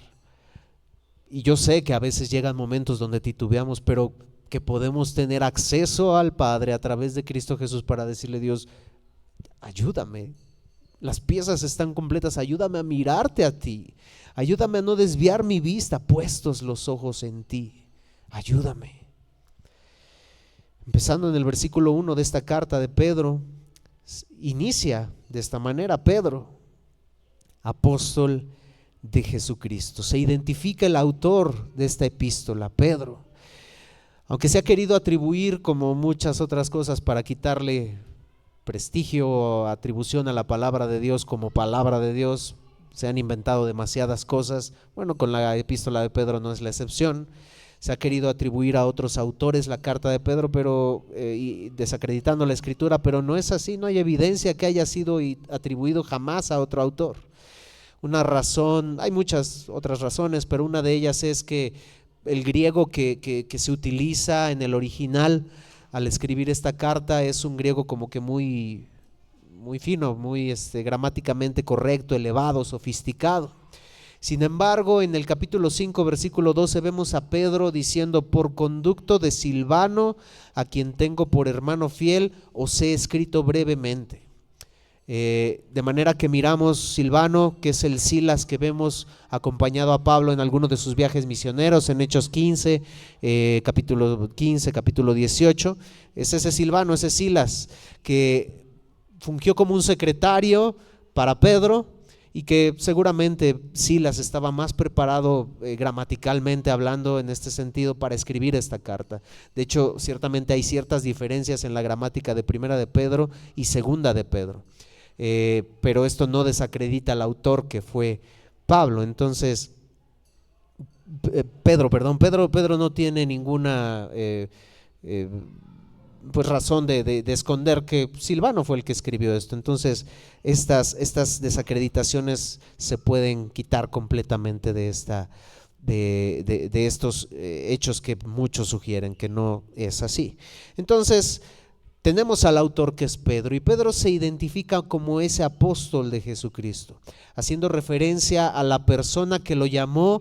S1: Y yo sé que a veces llegan momentos donde titubeamos, pero que podemos tener acceso al Padre a través de Cristo Jesús para decirle: Dios, ayúdame, las piezas están completas, ayúdame a mirarte a ti, ayúdame a no desviar mi vista, puestos los ojos en ti, ayúdame. Empezando en el versículo 1 de esta carta de Pedro, inicia de esta manera: Pedro, apóstol de Jesucristo. Se identifica el autor de esta epístola, Pedro. Aunque se ha querido atribuir, como muchas otras cosas, para quitarle prestigio o atribución a la palabra de Dios como palabra de Dios, se han inventado demasiadas cosas. Bueno, con la epístola de Pedro no es la excepción. Se ha querido atribuir a otros autores la carta de Pedro, pero y desacreditando la escritura, pero no es así. No hay evidencia que haya sido atribuido jamás a otro autor. Una razón, hay muchas otras razones, pero una de ellas es que el griego que se utiliza en el original al escribir esta carta es un griego como que muy fino, muy gramáticamente correcto, elevado, sofisticado. Sin embargo, en el capítulo 5, versículo 12, vemos a Pedro diciendo: por conducto de Silvano, a quien tengo por hermano fiel, os he escrito brevemente. De manera que miramos Silvano, que es el Silas que vemos acompañado a Pablo en algunos de sus viajes misioneros, en Hechos 15, capítulo 15, capítulo 18. Es ese Silvano, ese Silas, que fungió como un secretario para Pedro, y que seguramente Silas estaba más preparado gramaticalmente hablando en este sentido para escribir esta carta. De hecho, ciertamente hay ciertas diferencias en la gramática de Primera de Pedro y Segunda de Pedro. Pero esto no desacredita al autor, que fue Pablo. Entonces, Pedro no tiene ninguna pues razón de esconder que Silvano fue el que escribió esto. Entonces, estas desacreditaciones se pueden quitar completamente de estos hechos que muchos sugieren que no es así. Entonces, tenemos al autor, que es Pedro, y Pedro se identifica como ese apóstol de Jesucristo, haciendo referencia a la persona que lo llamó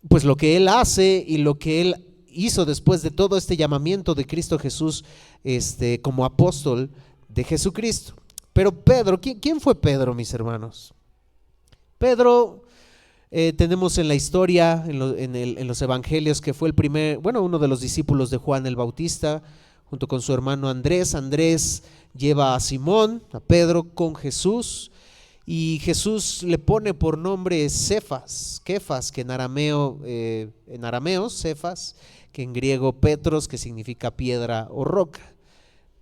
S1: pues lo que él hace y lo que él hizo después de todo este llamamiento de Cristo Jesús como apóstol de Jesucristo. Pero Pedro, ¿quién fue Pedro, mis hermanos? Pedro, tenemos en la historia, en los evangelios, que fue uno de los discípulos de Juan el Bautista, junto con su hermano Andrés. Andrés lleva a Simón, a Pedro, con Jesús, y Jesús le pone por nombre Cefas, que en arameo, Cefas, que en griego Petros, que significa piedra o roca.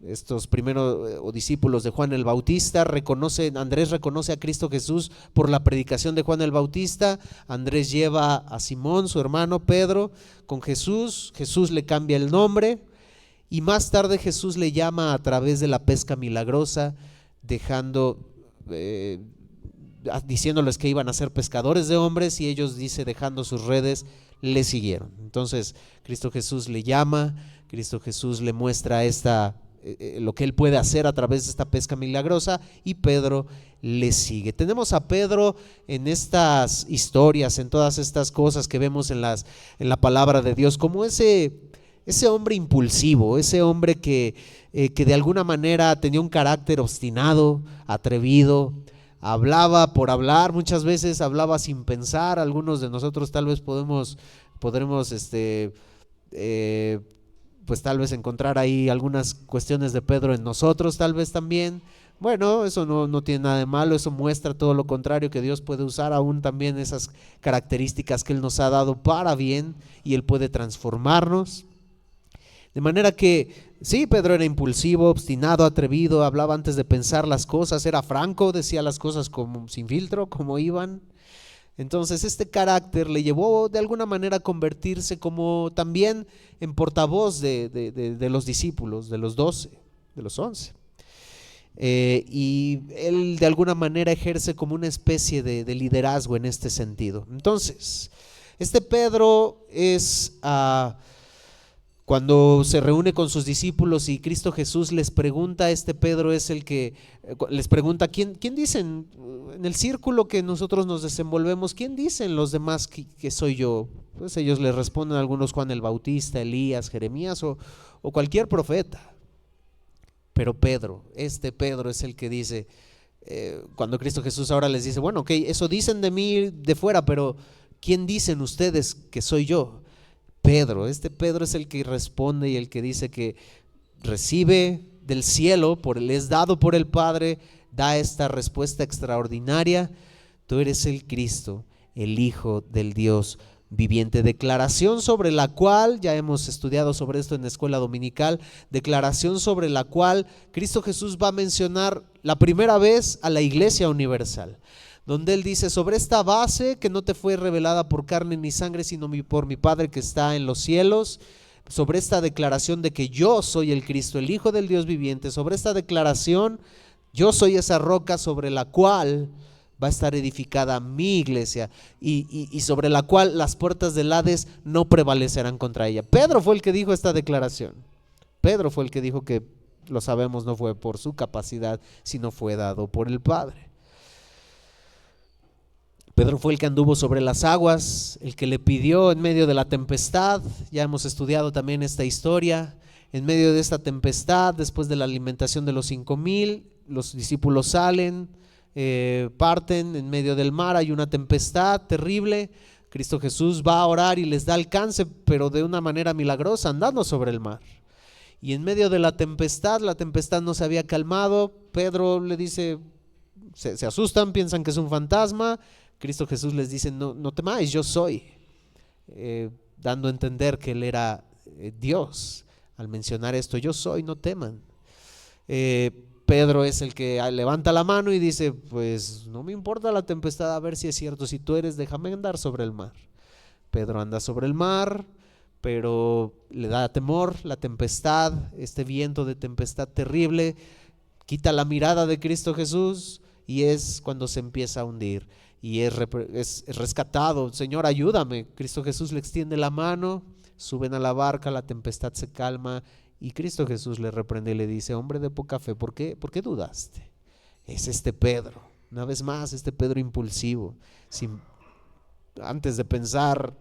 S1: Estos primeros discípulos de Juan el Bautista Andrés reconoce a Cristo Jesús por la predicación de Juan el Bautista. Andrés lleva a Simón, su hermano Pedro, con Jesús. Jesús le cambia el nombre y más tarde Jesús le llama a través de la pesca milagrosa, diciéndoles que iban a ser pescadores de hombres, y ellos, dice, dejando sus redes, le siguieron. Entonces Cristo Jesús le llama, Cristo Jesús le muestra lo que él puede hacer a través de esta pesca milagrosa, y Pedro le sigue. Tenemos a Pedro en estas historias, en todas estas cosas que vemos en la palabra de Dios, como ese hombre impulsivo, ese hombre que de alguna manera tenía un carácter obstinado, atrevido, hablaba por hablar, muchas veces hablaba sin pensar. Algunos de nosotros tal vez podremos pues tal vez encontrar ahí algunas cuestiones de Pedro en nosotros, tal vez también. Bueno, eso no tiene nada de malo, eso muestra todo lo contrario, que Dios puede usar aún también esas características que Él nos ha dado para bien, y Él puede transformarnos. De manera que sí, Pedro era impulsivo, obstinado, atrevido, hablaba antes de pensar las cosas, era franco, decía las cosas como sin filtro, como iban. Entonces este carácter le llevó de alguna manera a convertirse como también en portavoz de los discípulos, de los 12, de los 11. Y él de alguna manera ejerce como una especie de liderazgo en este sentido. Entonces, este Pedro es cuando se reúne con sus discípulos y Cristo Jesús les pregunta, este Pedro es el que les pregunta: ¿quién dicen en el círculo que nosotros nos desenvolvemos, quién dicen los demás que soy yo? Pues ellos le responden, algunos Juan el Bautista, Elías, Jeremías o cualquier profeta. Pero Pedro, este Pedro es el que dice, cuando Cristo Jesús ahora les dice: bueno, ok, eso dicen de mí de fuera, pero ¿quién dicen ustedes que soy yo? Pedro, este Pedro es el que responde y el que dice que recibe del cielo, es dado por el Padre, da esta respuesta extraordinaria: tú eres el Cristo, el Hijo del Dios viviente. Declaración sobre la cual, ya hemos estudiado sobre esto en la escuela dominical, declaración sobre la cual Cristo Jesús va a mencionar la primera vez a la Iglesia Universal, donde Él dice: sobre esta base que no te fue revelada por carne ni sangre, sino por mi Padre que está en los cielos, sobre esta declaración de que yo soy el Cristo, el Hijo del Dios viviente, sobre esta declaración, yo soy esa roca sobre la cual va a estar edificada mi iglesia, y sobre la cual las puertas del Hades no prevalecerán contra ella. Pedro fue el que dijo esta declaración. Pedro fue el que dijo que, lo sabemos, no fue por su capacidad, sino fue dado por el Padre. Pedro fue el que anduvo sobre las aguas, el que le pidió en medio de la tempestad. Ya hemos estudiado también esta historia. En medio de esta tempestad, después de la alimentación de los 5,000, los discípulos salen, parten en medio del mar, hay una tempestad terrible. Cristo Jesús va a orar y les da alcance, pero de una manera milagrosa, andando sobre el mar. Y en medio de la tempestad no se había calmado. Pedro le dice, se asustan, piensan que es un fantasma. Cristo Jesús les dice: no temáis, yo soy, dando a entender que Él era Dios. Al mencionar esto, yo soy, no teman. Pedro es el que levanta la mano y dice: pues no me importa la tempestad, a ver si es cierto, si tú eres, déjame andar sobre el mar. Pedro anda sobre el mar, pero le da temor la tempestad, este viento de tempestad terrible, quita la mirada de Cristo Jesús, y es cuando se empieza a hundir y es rescatado. Señor, ayúdame. Cristo Jesús le extiende la mano, suben a la barca, la tempestad se calma y Cristo Jesús le reprende y le dice: hombre de poca fe, ¿por qué dudaste? Es este Pedro, una vez más, este Pedro impulsivo, antes de pensar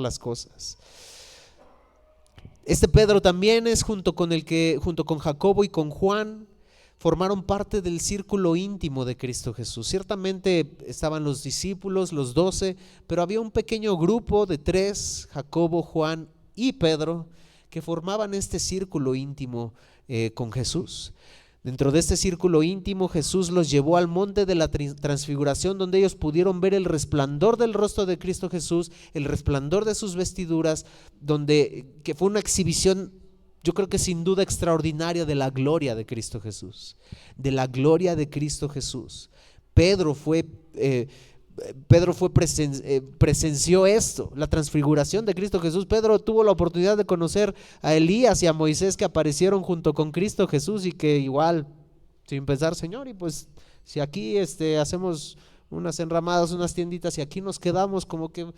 S1: las cosas. Este Pedro también es junto con Jacobo y con Juan, formaron parte del círculo íntimo de Cristo Jesús. Ciertamente estaban los discípulos, los 12, pero había un pequeño grupo de 3, Jacobo, Juan y Pedro, que formaban este círculo íntimo con Jesús. Dentro de este círculo íntimo, Jesús los llevó al monte de la transfiguración, donde ellos pudieron ver el resplandor del rostro de Cristo Jesús, el resplandor de sus vestiduras, que fue una exhibición, yo creo que sin duda extraordinaria, de la gloria de Cristo Jesús, de la gloria de Cristo Jesús. Presenció esto, la transfiguración de Cristo Jesús. Pedro tuvo la oportunidad de conocer a Elías y a Moisés, que aparecieron junto con Cristo Jesús, y que igual, sin pensar, Señor, y pues si aquí hacemos unas enramadas, unas tienditas, y aquí nos quedamos como que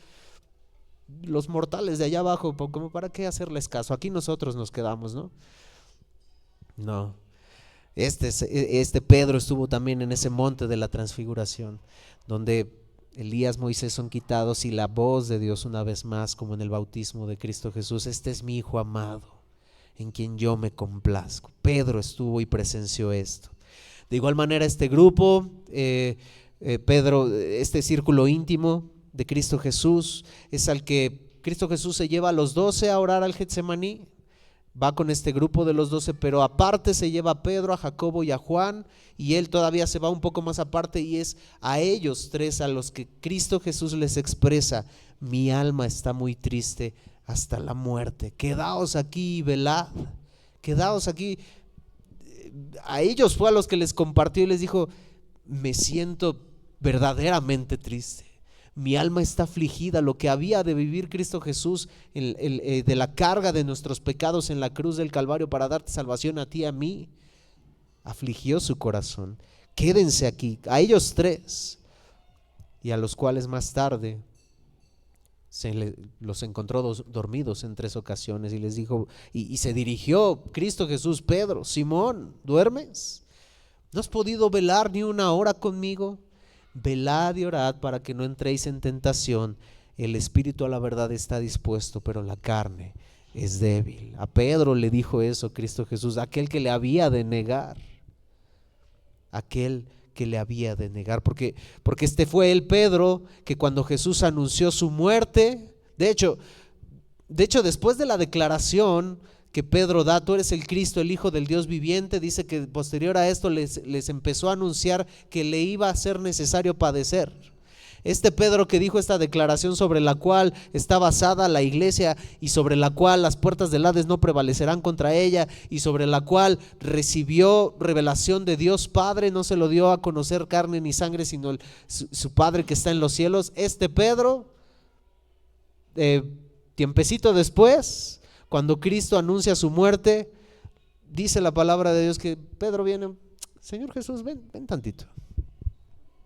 S1: los mortales de allá abajo, como para qué hacerles caso, aquí nosotros nos quedamos, ¿no? No. Este Pedro estuvo también en ese monte de la transfiguración, donde Elías, Moisés son quitados, y la voz de Dios una vez más, como en el bautismo de Cristo Jesús: este es mi Hijo amado, en quien yo me complazco. Pedro estuvo y presenció esto. De igual manera, este grupo, Pedro, este círculo íntimo de Cristo Jesús, es al que Cristo Jesús se lleva a los 12 a orar al Getsemaní. Va con este grupo de los 12, pero aparte se lleva a Pedro, a Jacobo y a Juan, y él todavía se va un poco más aparte, y es a ellos tres a los que Cristo Jesús les expresa: mi alma está muy triste hasta la muerte, quedaos aquí y velad, quedaos aquí. A ellos fue a los que les compartió y les dijo: me siento verdaderamente triste, mi alma está afligida. Lo que había de vivir Cristo Jesús, de la carga de nuestros pecados en la cruz del Calvario para darte salvación a ti y a mí, afligió su corazón. Quédense aquí. A ellos tres, y a los cuales más tarde los encontró dormidos en 3 ocasiones, y les dijo, y se dirigió Cristo Jesús: Pedro, Simón, ¿duermes? ¿No has podido velar ni una hora conmigo? Velad y orad para que no entréis en tentación. El espíritu a la verdad está dispuesto, pero la carne es débil. A Pedro le dijo eso Cristo Jesús, aquel que le había de negar, porque este fue el Pedro que, cuando Jesús anunció su muerte, de hecho después de la declaración que Pedro da: tú eres el Cristo, el Hijo del Dios viviente, dice que posterior a esto les empezó a anunciar que le iba a ser necesario padecer. Este Pedro que dijo esta declaración, sobre la cual está basada la iglesia, y sobre la cual las puertas del Hades no prevalecerán contra ella, y sobre la cual recibió revelación de Dios Padre, no se lo dio a conocer carne ni sangre, sino su Padre que está en los cielos. Este Pedro, tiempecito después, cuando Cristo anuncia su muerte, dice la palabra de Dios que Pedro viene: Señor Jesús, ven tantito.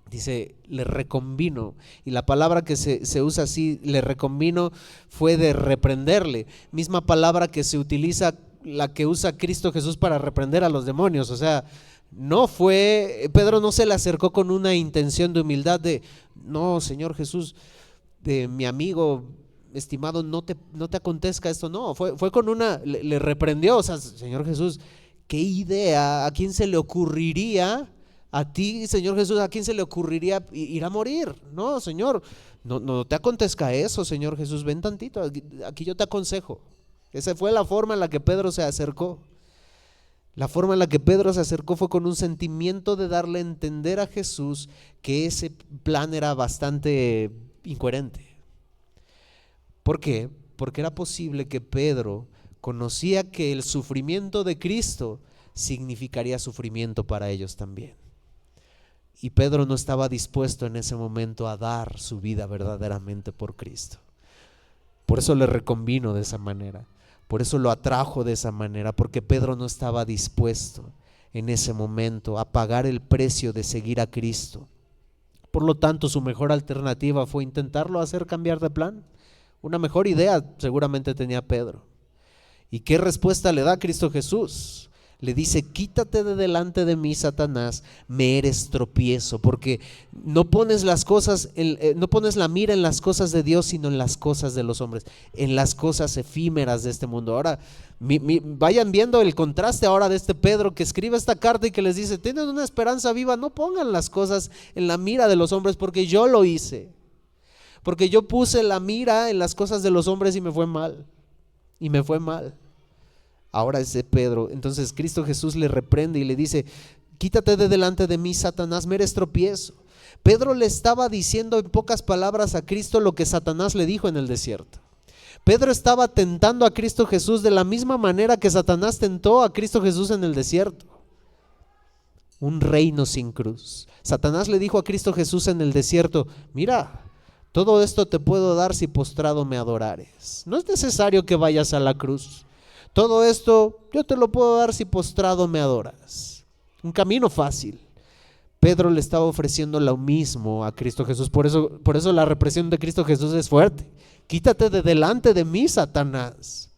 S1: Dice, le reconvino, y la palabra que se usa así, le reconvino, fue de reprenderle, misma palabra que se utiliza, la que usa Cristo Jesús para reprender a los demonios. O sea, Pedro no se le acercó con una intención de humildad de: no, Señor Jesús, de mi amigo estimado, no te acontezca esto. No, fue con le reprendió. O sea, Señor Jesús, ¿qué idea? ¿A quién se le ocurriría? A ti, Señor Jesús, ¿a quién se le ocurriría ir a morir? No, Señor, no te acontezca eso, Señor Jesús, ven tantito, aquí yo te aconsejo. Esa fue la forma en la que Pedro se acercó. La forma en la que Pedro se acercó fue con un sentimiento de darle a entender a Jesús que ese plan era bastante incoherente. ¿Por qué? Porque era posible que Pedro conocía que el sufrimiento de Cristo significaría sufrimiento para ellos también. Y Pedro no estaba dispuesto en ese momento a dar su vida verdaderamente por Cristo. Por eso le reconvino de esa manera, por eso lo atrajo de esa manera, porque Pedro no estaba dispuesto en ese momento a pagar el precio de seguir a Cristo. Por lo tanto, su mejor alternativa fue intentarlo hacer cambiar de plan. Una mejor idea seguramente tenía Pedro. ¿Y qué respuesta le da Cristo Jesús? Le dice: quítate de delante de mí, Satanás, me eres tropiezo, porque no pones no pones la mira en las cosas de Dios, sino en las cosas de los hombres, en las cosas efímeras de este mundo. Ahora, vayan viendo el contraste ahora de este Pedro que escribe esta carta y que les dice: tienen una esperanza viva, no pongan las cosas en la mira de los hombres, porque yo lo hice. Porque yo puse la mira en las cosas de los hombres y me fue mal. Ahora es de Pedro. Entonces Cristo Jesús le reprende y le dice: quítate de delante de mí, Satanás, me eres tropiezo. Pedro le estaba diciendo en pocas palabras a Cristo lo que Satanás le dijo en el desierto. Pedro estaba tentando a Cristo Jesús de la misma manera que Satanás tentó a Cristo Jesús en el desierto. Un reino sin cruz. Satanás le dijo a Cristo Jesús en el desierto: mira, todo esto te puedo dar si postrado me adorares. No es necesario que vayas a la cruz. Todo esto yo te lo puedo dar si postrado me adoras. Un camino fácil. Pedro le estaba ofreciendo lo mismo a Cristo Jesús. Por eso la represión de Cristo Jesús es fuerte. Quítate de delante de mí, Satanás.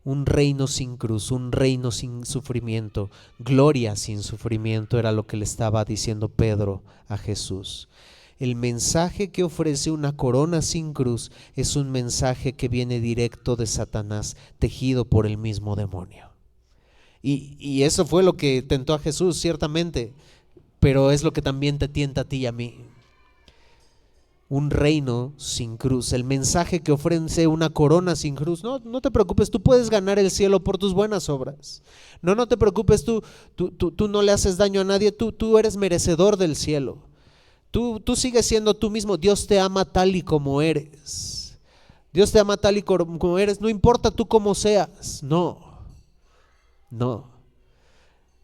S1: Un reino sin cruz, un reino sin sufrimiento, gloria sin sufrimiento, era lo que le estaba diciendo Pedro a Jesús. El mensaje que ofrece una corona sin cruz es un mensaje que viene directo de Satanás, tejido por el mismo demonio. Y eso fue lo que tentó a Jesús, ciertamente, pero es lo que también te tienta a ti y a mí. Un reino sin cruz, el mensaje que ofrece una corona sin cruz. No te preocupes, tú puedes ganar el cielo por tus buenas obras. No te preocupes, tú no le haces daño a nadie, tú eres merecedor del cielo. Tú sigues siendo tú mismo. Dios te ama tal y como eres. Dios te ama tal y como eres, no importa tú cómo seas. No.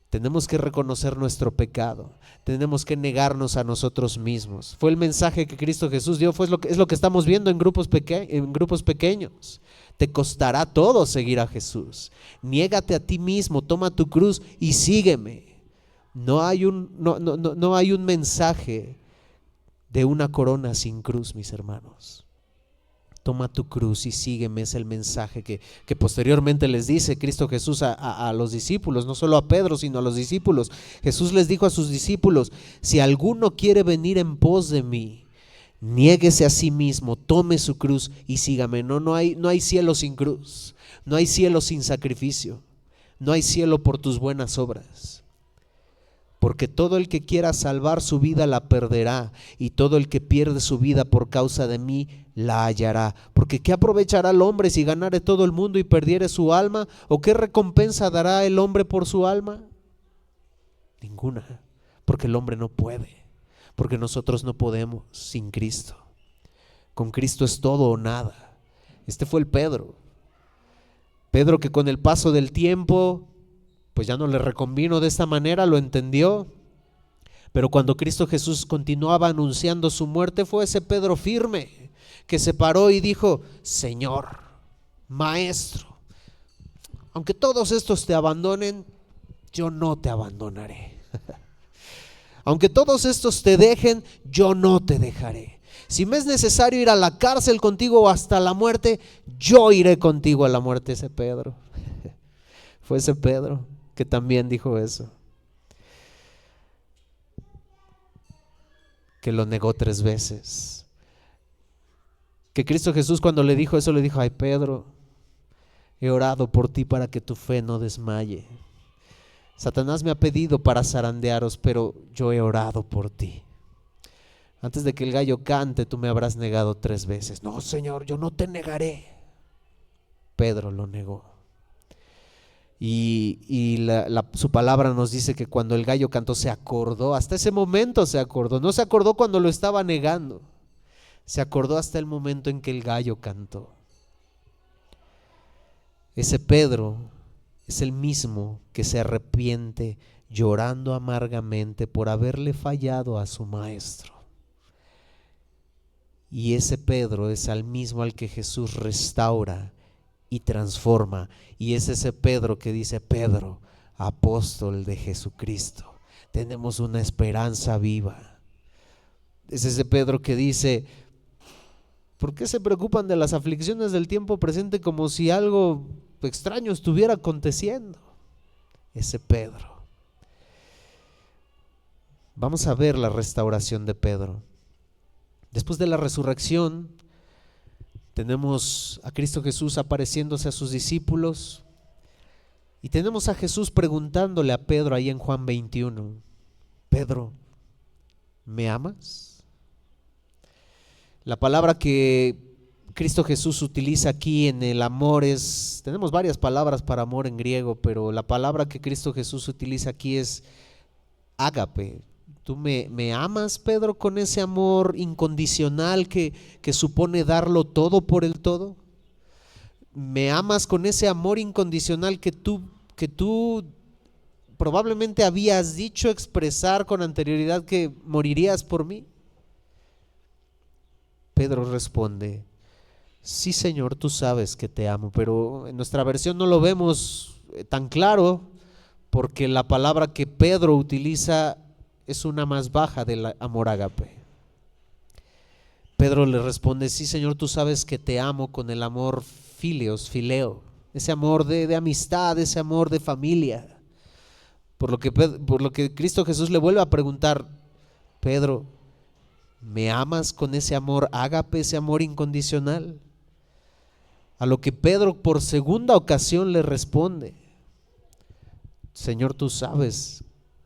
S1: Tenemos que reconocer nuestro pecado. Tenemos que negarnos a nosotros mismos. Fue el mensaje que Cristo Jesús dio. Es lo que estamos viendo en grupos pequeños. Te costará todo seguir a Jesús. Niégate a ti mismo, toma tu cruz y sígueme. No hay un mensaje de una corona sin cruz, mis hermanos. Toma tu cruz y sígueme, es el mensaje que posteriormente les dice Cristo Jesús a los discípulos, no solo a Pedro, sino a los discípulos. Jesús les dijo a sus discípulos: si alguno quiere venir en pos de mí, niéguese a sí mismo, tome su cruz y sígame. No hay cielo sin cruz, no hay cielo sin sacrificio, no hay cielo por tus buenas obras. Porque todo el que quiera salvar su vida la perderá, y todo el que pierde su vida por causa de mí la hallará. Porque ¿qué aprovechará el hombre si ganare todo el mundo y perdiere su alma? ¿O qué recompensa dará el hombre por su alma? Ninguna, porque el hombre no puede, porque nosotros no podemos sin Cristo. Con Cristo es todo o nada. Este fue el Pedro que con el paso del tiempo pues ya no le reconvino de esta manera, lo entendió. Pero cuando Cristo Jesús continuaba anunciando su muerte, fue ese Pedro firme que se paró y dijo: Señor, Maestro, aunque todos estos te abandonen, yo no te abandonaré. Aunque todos estos te dejen, yo no te dejaré. Si me es necesario ir a la cárcel contigo o hasta la muerte, yo iré contigo a la muerte. Ese Pedro, fue ese Pedro que también dijo eso, que lo negó 3 veces. Que Cristo Jesús, cuando le dijo eso, le dijo: ay, Pedro, he orado por ti para que tu fe no desmaye. Satanás me ha pedido para zarandearos, pero yo he orado por ti. Antes de que el gallo cante, tú me habrás negado 3 veces. No, Señor, yo no te negaré. Pedro lo negó. Y su palabra nos dice que cuando el gallo cantó se acordó. Hasta ese momento se acordó. No se acordó cuando lo estaba negando, se acordó hasta el momento en que el gallo cantó. Ese Pedro es el mismo que se arrepiente llorando amargamente por haberle fallado a su maestro. Y ese Pedro es al mismo al que Jesús restaura y transforma, y es ese Pedro que dice: Pedro, apóstol de Jesucristo. Tenemos una esperanza viva. Es ese Pedro que dice: ¿por qué se preocupan de las aflicciones del tiempo presente como si algo extraño estuviera aconteciendo? Ese Pedro. Vamos a ver la restauración de Pedro. Después de la resurrección, tenemos a Cristo Jesús apareciéndose a sus discípulos, y tenemos a Jesús preguntándole a Pedro ahí en Juan 21: Pedro, ¿me amas? La palabra que Cristo Jesús utiliza aquí en el amor tenemos varias palabras para amor en griego, pero la palabra que Cristo Jesús utiliza aquí es ágape. ¿Tú me amas, Pedro, con ese amor incondicional que supone darlo todo por el todo? ¿Me amas con ese amor incondicional que tú probablemente habías dicho, expresar con anterioridad que morirías por mí? Pedro responde: sí, Señor, tú sabes que te amo. Pero en nuestra versión no lo vemos tan claro, porque la palabra que Pedro utiliza es una más baja del amor ágape. Pedro le responde: sí, Señor, tú sabes que te amo con el amor fileo, ese amor de amistad, ese amor de familia. Por lo que Cristo Jesús le vuelve a preguntar: Pedro, ¿me amas con ese amor ágape, ese amor incondicional? A lo que Pedro por segunda ocasión le responde: Señor, tú sabes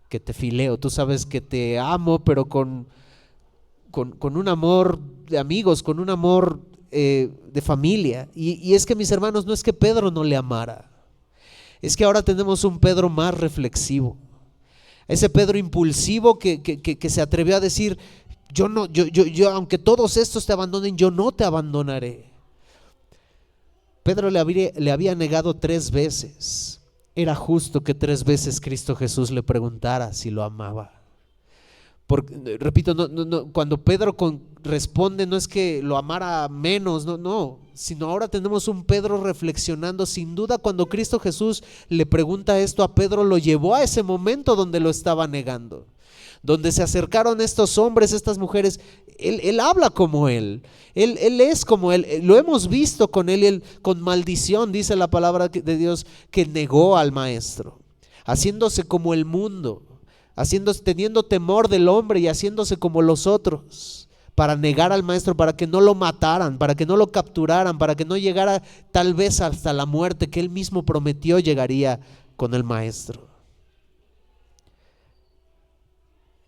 S1: que te fileo, tú sabes que te amo, pero con un amor de amigos, con un amor de familia. Y es que, mis hermanos, no es que Pedro no le amara, es que ahora tenemos un Pedro más reflexivo, ese Pedro impulsivo que se atrevió a decir: yo aunque todos estos te abandonen, yo no te abandonaré. Pedro le había negado 3 veces. Era justo que 3 veces Cristo Jesús le preguntara si lo amaba. Porque, repito, cuando Pedro responde, no es que lo amara menos, no, sino ahora tenemos un Pedro reflexionando. Sin duda, cuando Cristo Jesús le pregunta esto a Pedro, lo llevó a ese momento donde lo estaba negando, donde se acercaron estos hombres, estas mujeres. Él habla como él es como él, lo hemos visto con él con maldición, dice la palabra de Dios, que negó al maestro, haciéndose como el mundo, teniendo temor del hombre y haciéndose como los otros, para negar al maestro, para que no lo mataran, para que no lo capturaran, para que no llegara tal vez hasta la muerte que él mismo prometió llegaría con el maestro.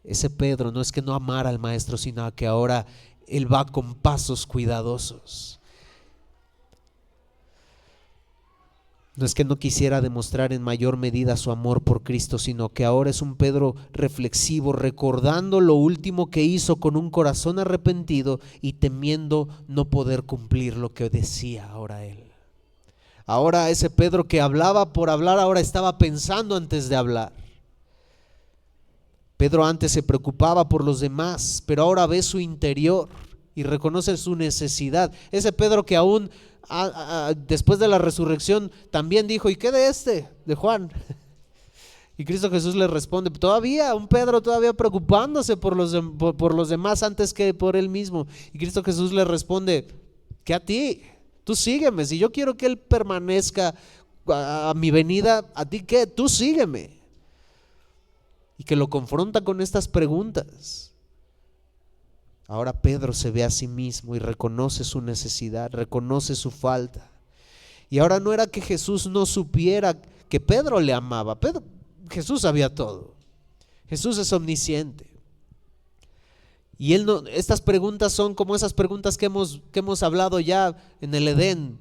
S1: Ese Pedro no es que no amara al maestro, sino que ahora él va con pasos cuidadosos. No es que no quisiera demostrar en mayor medida su amor por Cristo, sino que ahora es un Pedro reflexivo, recordando lo último que hizo, con un corazón arrepentido y temiendo no poder cumplir lo que decía ahora él. Ahora ese Pedro que hablaba por hablar, ahora estaba pensando antes de hablar. Pedro antes se preocupaba por los demás, pero ahora ve su interior y reconoce su necesidad. Ese Pedro que aún después de la resurrección también dijo: ¿y qué de Juan? Y Cristo Jesús le responde: todavía un Pedro todavía preocupándose por los demás antes que por él mismo. Y Cristo Jesús le responde: ¿qué a ti? Tú sígueme. Si yo quiero que él permanezca a mi venida, ¿a ti qué? Tú sígueme. Y que lo confronta con estas preguntas. Ahora Pedro se ve a sí mismo y reconoce su necesidad, reconoce su falta. Y ahora no era que Jesús no supiera que Pedro le amaba. Jesús sabía todo. Jesús es omnisciente. Y estas preguntas son como esas preguntas que hemos hablado ya en el Edén.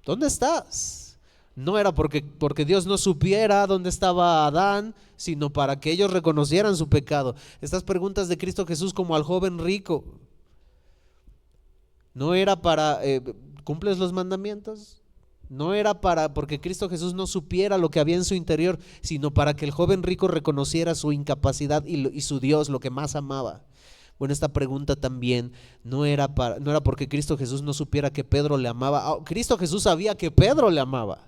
S1: ¿Dónde estás? No era porque Dios no supiera dónde estaba Adán, sino para que ellos reconocieran su pecado. Estas preguntas de Cristo Jesús, como al joven rico, no era para ¿cumples los mandamientos? No era porque Cristo Jesús no supiera lo que había en su interior, sino para que el joven rico reconociera su incapacidad y su Dios, lo que más amaba. Bueno, esta pregunta también no era porque Cristo Jesús no supiera que Pedro le amaba. Cristo Jesús sabía que Pedro le amaba,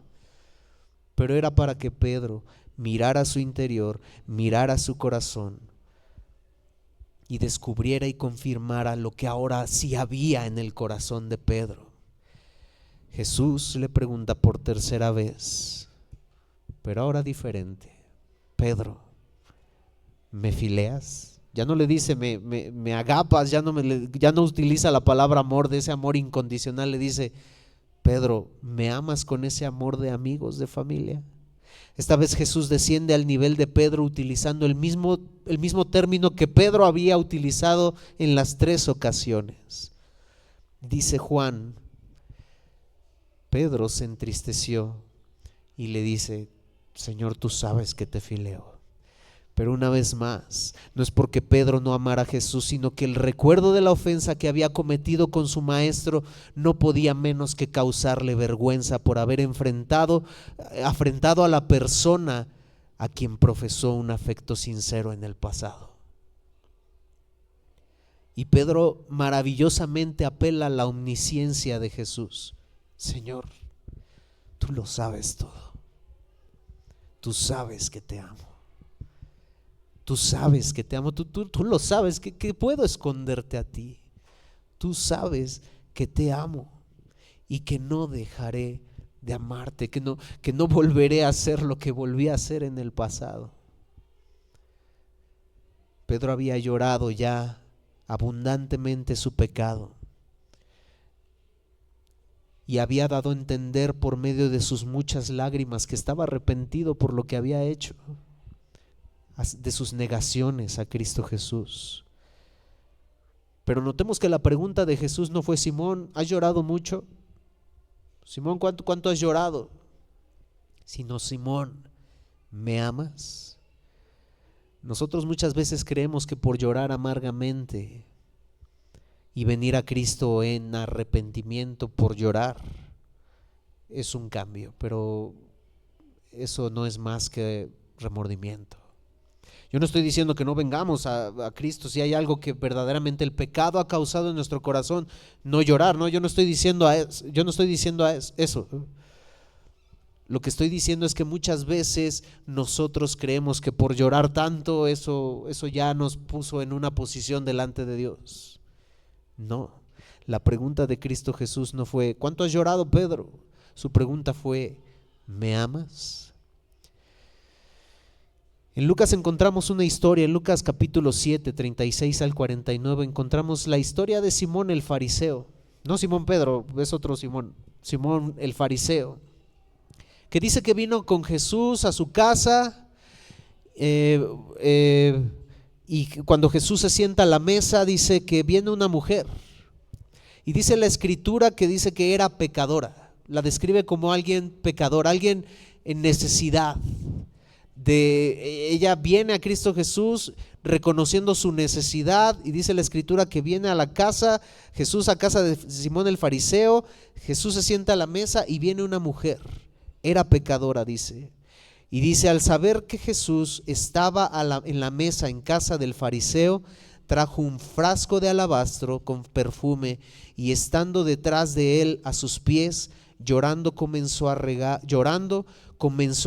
S1: pero era para que Pedro mirara su interior, mirara su corazón y descubriera y confirmara lo que ahora sí había en el corazón de Pedro. Jesús le pregunta por tercera vez, pero ahora diferente: Pedro, ¿me fileas? Ya no le dice me agapas, ya no utiliza la palabra amor, de ese amor incondicional. Le dice: Pedro, ¿me amas con ese amor de amigos, de familia? Esta vez Jesús desciende al nivel de Pedro utilizando el mismo término que Pedro había utilizado en las 3 ocasiones. Dice Juan, Pedro se entristeció y le dice: Señor, tú sabes que te fileo. Pero una vez más, no es porque Pedro no amara a Jesús, sino que el recuerdo de la ofensa que había cometido con su maestro no podía menos que causarle vergüenza por haber afrentado a la persona a quien profesó un afecto sincero en el pasado. Y Pedro maravillosamente apela a la omnisciencia de Jesús. Señor, tú lo sabes todo. Tú sabes que te amo. Tú sabes que te amo, tú lo sabes, que puedo esconderte a ti. Tú sabes que te amo y que no dejaré de amarte, que no volveré a hacer lo que volví a hacer en el pasado. Pedro había llorado ya abundantemente su pecado y había dado a entender por medio de sus muchas lágrimas que estaba arrepentido por lo que había hecho, de sus negaciones a Cristo Jesús. Pero notemos que la pregunta de Jesús no fue: Simón, ¿has llorado mucho? Simón, ¿cuánto has llorado? Sino: Simón, ¿me amas? Nosotros muchas veces creemos que por llorar amargamente y venir a Cristo en arrepentimiento por llorar es un cambio, pero eso no es más que remordimiento. Yo no estoy diciendo que no vengamos a Cristo si hay algo que verdaderamente el pecado ha causado en nuestro corazón, no llorar, no, yo no estoy diciendo eso. Lo que estoy diciendo es que muchas veces nosotros creemos que por llorar tanto eso ya nos puso en una posición delante de Dios. No, la pregunta de Cristo Jesús no fue: ¿cuánto has llorado, Pedro? Su pregunta fue: ¿me amas? En Lucas encontramos una historia, en Lucas capítulo 7, 36 al 49, encontramos la historia de Simón el fariseo. No Simón Pedro, es otro Simón, Simón el fariseo, que dice que vino con Jesús a su casa y cuando Jesús se sienta a la mesa dice que viene una mujer y dice la escritura que dice que era pecadora, la describe como alguien pecador, alguien en necesidad. Ella viene a Cristo Jesús reconociendo su necesidad y dice la escritura que viene a la casa, Jesús a casa de Simón el fariseo, Jesús se sienta a la mesa y viene una mujer, era pecadora, dice. Y dice: al saber que Jesús estaba en la mesa en casa del fariseo, trajo un frasco de alabastro con perfume y estando detrás de él a sus pies, llorando comenzó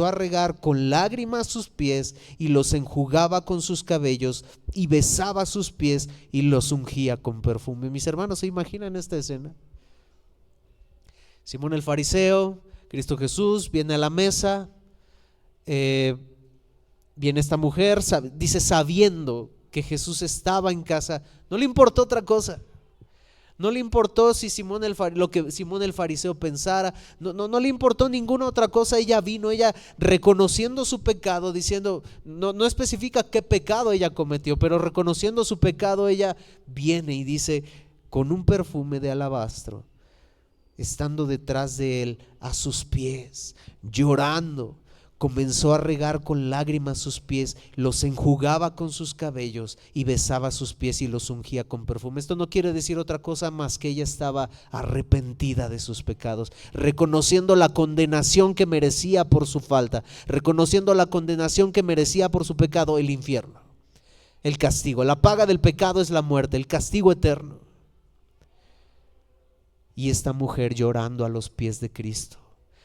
S1: a regar con lágrimas sus pies y los enjugaba con sus cabellos y besaba sus pies y los ungía con perfume. Mis hermanos, ¿se imaginan esta escena? Simón el fariseo, Cristo Jesús, viene a la mesa, viene esta mujer, dice sabiendo que Jesús estaba en casa, no le importó otra cosa. No le importó si lo que Simón el fariseo pensara, no le importó ninguna otra cosa. Ella vino, ella reconociendo su pecado, diciendo, no especifica qué pecado ella cometió, pero reconociendo su pecado, ella viene y dice, con un perfume de alabastro, estando detrás de él a sus pies, llorando, comenzó a regar con lágrimas sus pies, los enjugaba con sus cabellos y besaba sus pies y los ungía con perfume. Esto no quiere decir otra cosa más que ella estaba arrepentida de sus pecados, reconociendo la condenación que merecía por su falta, reconociendo la condenación que merecía por su pecado, el infierno, el castigo. La paga del pecado es la muerte, el castigo eterno. Y esta mujer llorando a los pies de Cristo,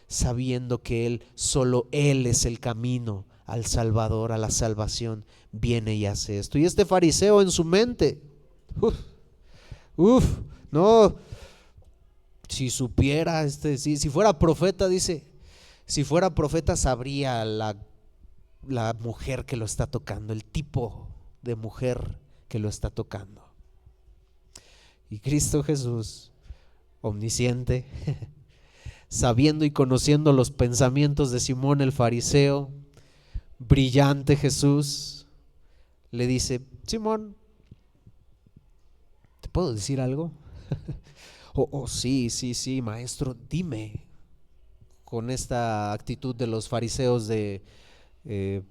S1: sabiendo que solo Él es el camino al Salvador, a la salvación, viene y hace esto. Y este fariseo en su mente, no, si supiera, si fuera profeta, dice, si fuera profeta sabría la mujer que lo está tocando, el tipo de mujer que lo está tocando. Y Cristo Jesús, omnisciente, sabiendo y conociendo los pensamientos de Simón el fariseo, brillante Jesús, le dice: Simón, ¿te puedo decir algo? Oh, sí, sí, sí, maestro, dime. Con esta actitud de los fariseos de eh,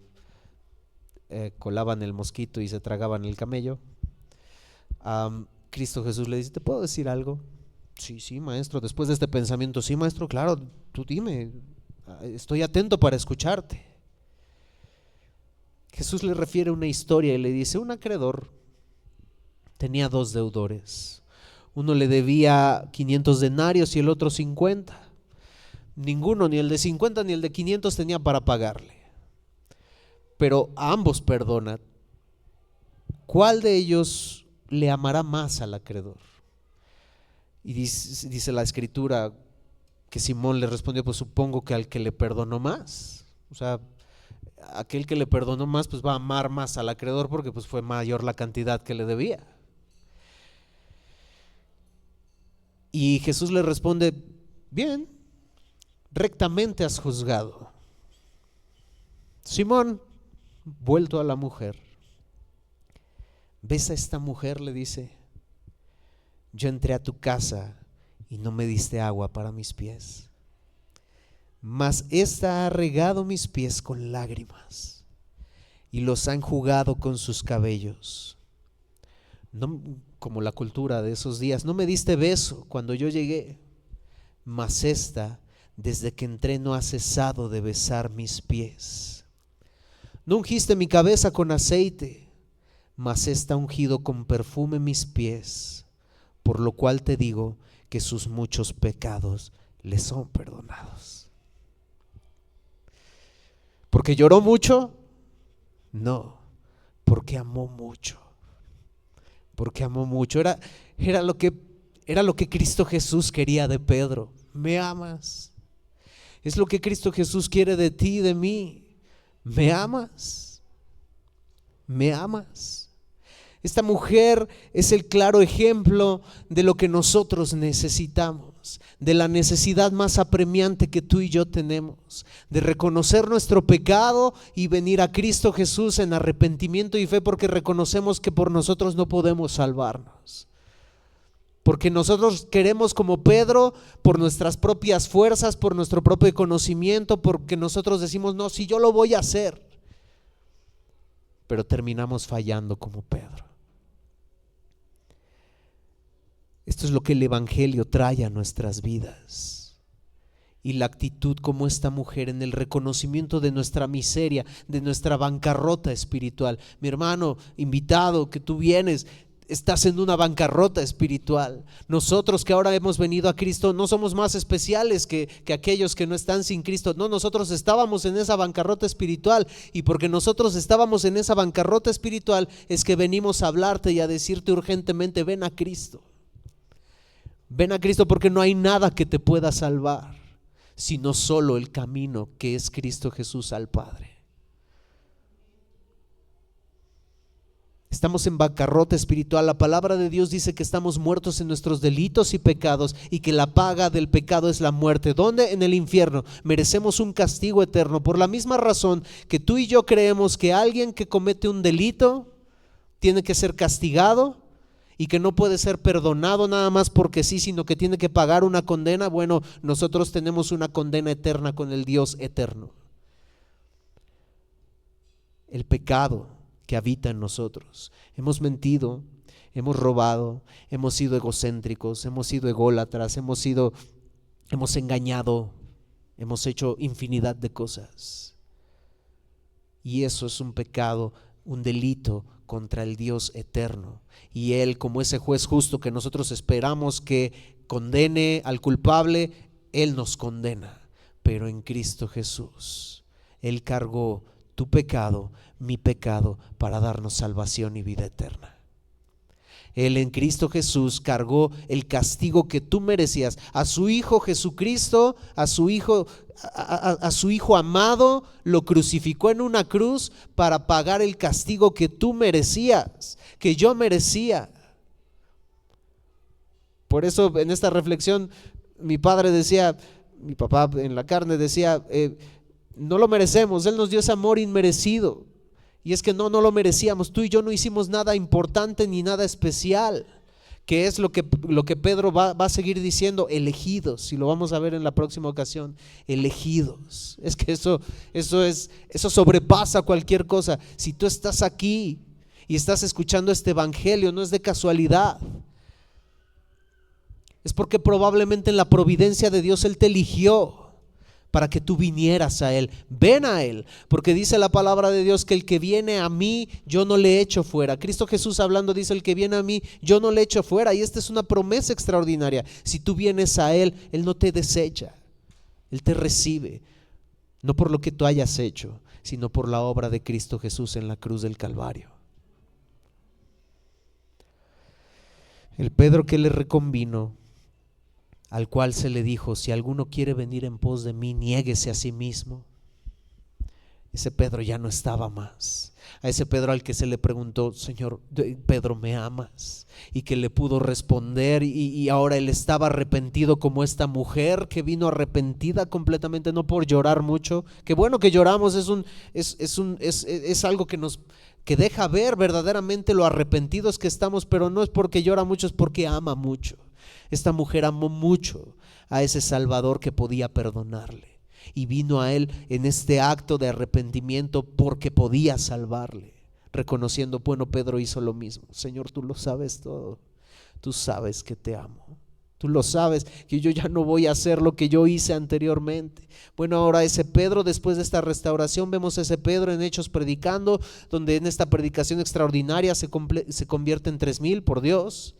S1: colaban el mosquito y se tragaban el camello. Cristo Jesús le dice, ¿te puedo decir algo? Sí, sí, maestro. Después de este pensamiento, sí, maestro, claro, tú dime, estoy atento para escucharte. Jesús le refiere una historia y le dice, un acreedor tenía dos deudores. Uno le debía 500 denarios y el otro 50. Ninguno, ni el de 50 ni el de 500 tenía para pagarle. Pero a ambos perdona. ¿Cuál de ellos le amará más al acreedor? Y dice la escritura que Simón le respondió, pues supongo que al que le perdonó más. O sea, aquel que le perdonó más pues va a amar más al acreedor porque pues fue mayor la cantidad que le debía. Y Jesús le responde, bien, rectamente has juzgado. Simón, vuelto a la mujer, ¿ves a esta mujer? Le dice, yo entré a tu casa y no me diste agua para mis pies, mas esta ha regado mis pies con lágrimas y los ha enjugado con sus cabellos. No, como la cultura de esos días, no me diste beso cuando yo llegué, mas esta, desde que entré, no ha cesado de besar mis pies. No ungiste mi cabeza con aceite, mas esta ha ungido con perfume mis pies, por lo cual te digo que sus muchos pecados le son perdonados. ¿Porque lloró mucho? No, porque amó mucho. Porque amó mucho. Era lo que Cristo Jesús quería de Pedro. ¿Me amas? Es lo que Cristo Jesús quiere de ti y de mí. ¿Me amas? ¿Me amas? Esta mujer es el claro ejemplo de lo que nosotros necesitamos, de la necesidad más apremiante que tú y yo tenemos, de reconocer nuestro pecado y venir a Cristo Jesús en arrepentimiento y fe, porque reconocemos que por nosotros no podemos salvarnos. Porque nosotros queremos, como Pedro, por nuestras propias fuerzas, por nuestro propio conocimiento, porque nosotros decimos, no, si yo lo voy a hacer. Pero terminamos fallando como Pedro. Esto es lo que el Evangelio trae a nuestras vidas. Y la actitud como esta mujer en el reconocimiento de nuestra miseria, de nuestra bancarrota espiritual. Mi hermano, invitado, que tú vienes, estás en una bancarrota espiritual. Nosotros que ahora hemos venido a Cristo no somos más especiales que aquellos que no están sin Cristo. No, nosotros estábamos en esa bancarrota espiritual, y porque nosotros estábamos en esa bancarrota espiritual es que venimos a hablarte y a decirte urgentemente, ven a Cristo. Ven a Cristo, porque no hay nada que te pueda salvar sino solo el camino que es Cristo Jesús al Padre. Estamos en bancarrota espiritual. La palabra de Dios dice que estamos muertos en nuestros delitos y pecados, y que la paga del pecado es la muerte. ¿Dónde? En el infierno. Merecemos un castigo eterno. Por la misma razón que tú y yo creemos que alguien que comete un delito tiene que ser castigado y que no puede ser perdonado nada más porque sí, sino que tiene que pagar una condena. Bueno, nosotros tenemos una condena eterna con el Dios eterno. El pecado que habita en nosotros. Hemos mentido, hemos robado, hemos sido egocéntricos, hemos sido ególatras, hemos engañado, hemos hecho infinidad de cosas. Y eso es un pecado, un delito contra el Dios eterno. Y Él, como ese juez justo que nosotros esperamos que condene al culpable, Él nos condena. Pero en Cristo Jesús, Él cargó tu pecado, mi pecado, para darnos salvación y vida eterna. Él en Cristo Jesús cargó el castigo que tú merecías. A su Hijo Jesucristo, a su Hijo amado, lo crucificó en una cruz para pagar el castigo que tú merecías, que yo merecía. Por eso en esta reflexión mi papá en la carne decía, no lo merecemos, Él nos dio ese amor inmerecido. Y es que no lo merecíamos. Tú y yo no hicimos nada importante ni nada especial ¿Qué es lo que Pedro va a seguir diciendo? Elegidos, y lo vamos a ver en la próxima ocasión. Elegidos. Es que eso sobrepasa cualquier cosa. Si tú estás aquí y estás escuchando este evangelio, no es de casualidad. Es porque probablemente en la providencia de Dios Él te eligió para que tú vinieras a Él. Ven a Él, porque dice la palabra de Dios que el que viene a mí, yo no le echo fuera. Cristo Jesús hablando dice: el que viene a mí, yo no le echo fuera. Y esta es una promesa extraordinaria. Si tú vienes a Él, Él no te desecha, Él te recibe, no por lo que tú hayas hecho, sino por la obra de Cristo Jesús en la cruz del Calvario. El Pedro que le reconvino, al cual se le dijo: si alguno quiere venir en pos de mí, niéguese a sí mismo. Ese Pedro ya no estaba más. A ese Pedro al que se le preguntó: Señor, Pedro, ¿me amas? Y que le pudo responder, y ahora él estaba arrepentido como esta mujer que vino arrepentida completamente, no por llorar mucho. Qué bueno que lloramos, es algo que deja ver verdaderamente lo arrepentidos que estamos, pero no es porque llora mucho, es porque ama mucho. Esta mujer amó mucho a ese Salvador que podía perdonarle, y vino a Él en este acto de arrepentimiento porque podía salvarle, reconociendo: bueno, Pedro hizo lo mismo. Señor, tú lo sabes todo, tú sabes que te amo, tú lo sabes que yo ya no voy a hacer lo que yo hice anteriormente. Bueno, ahora ese Pedro, después de esta restauración, vemos a ese Pedro en Hechos predicando, donde en esta predicación extraordinaria se convierte en 3,000 por Dios.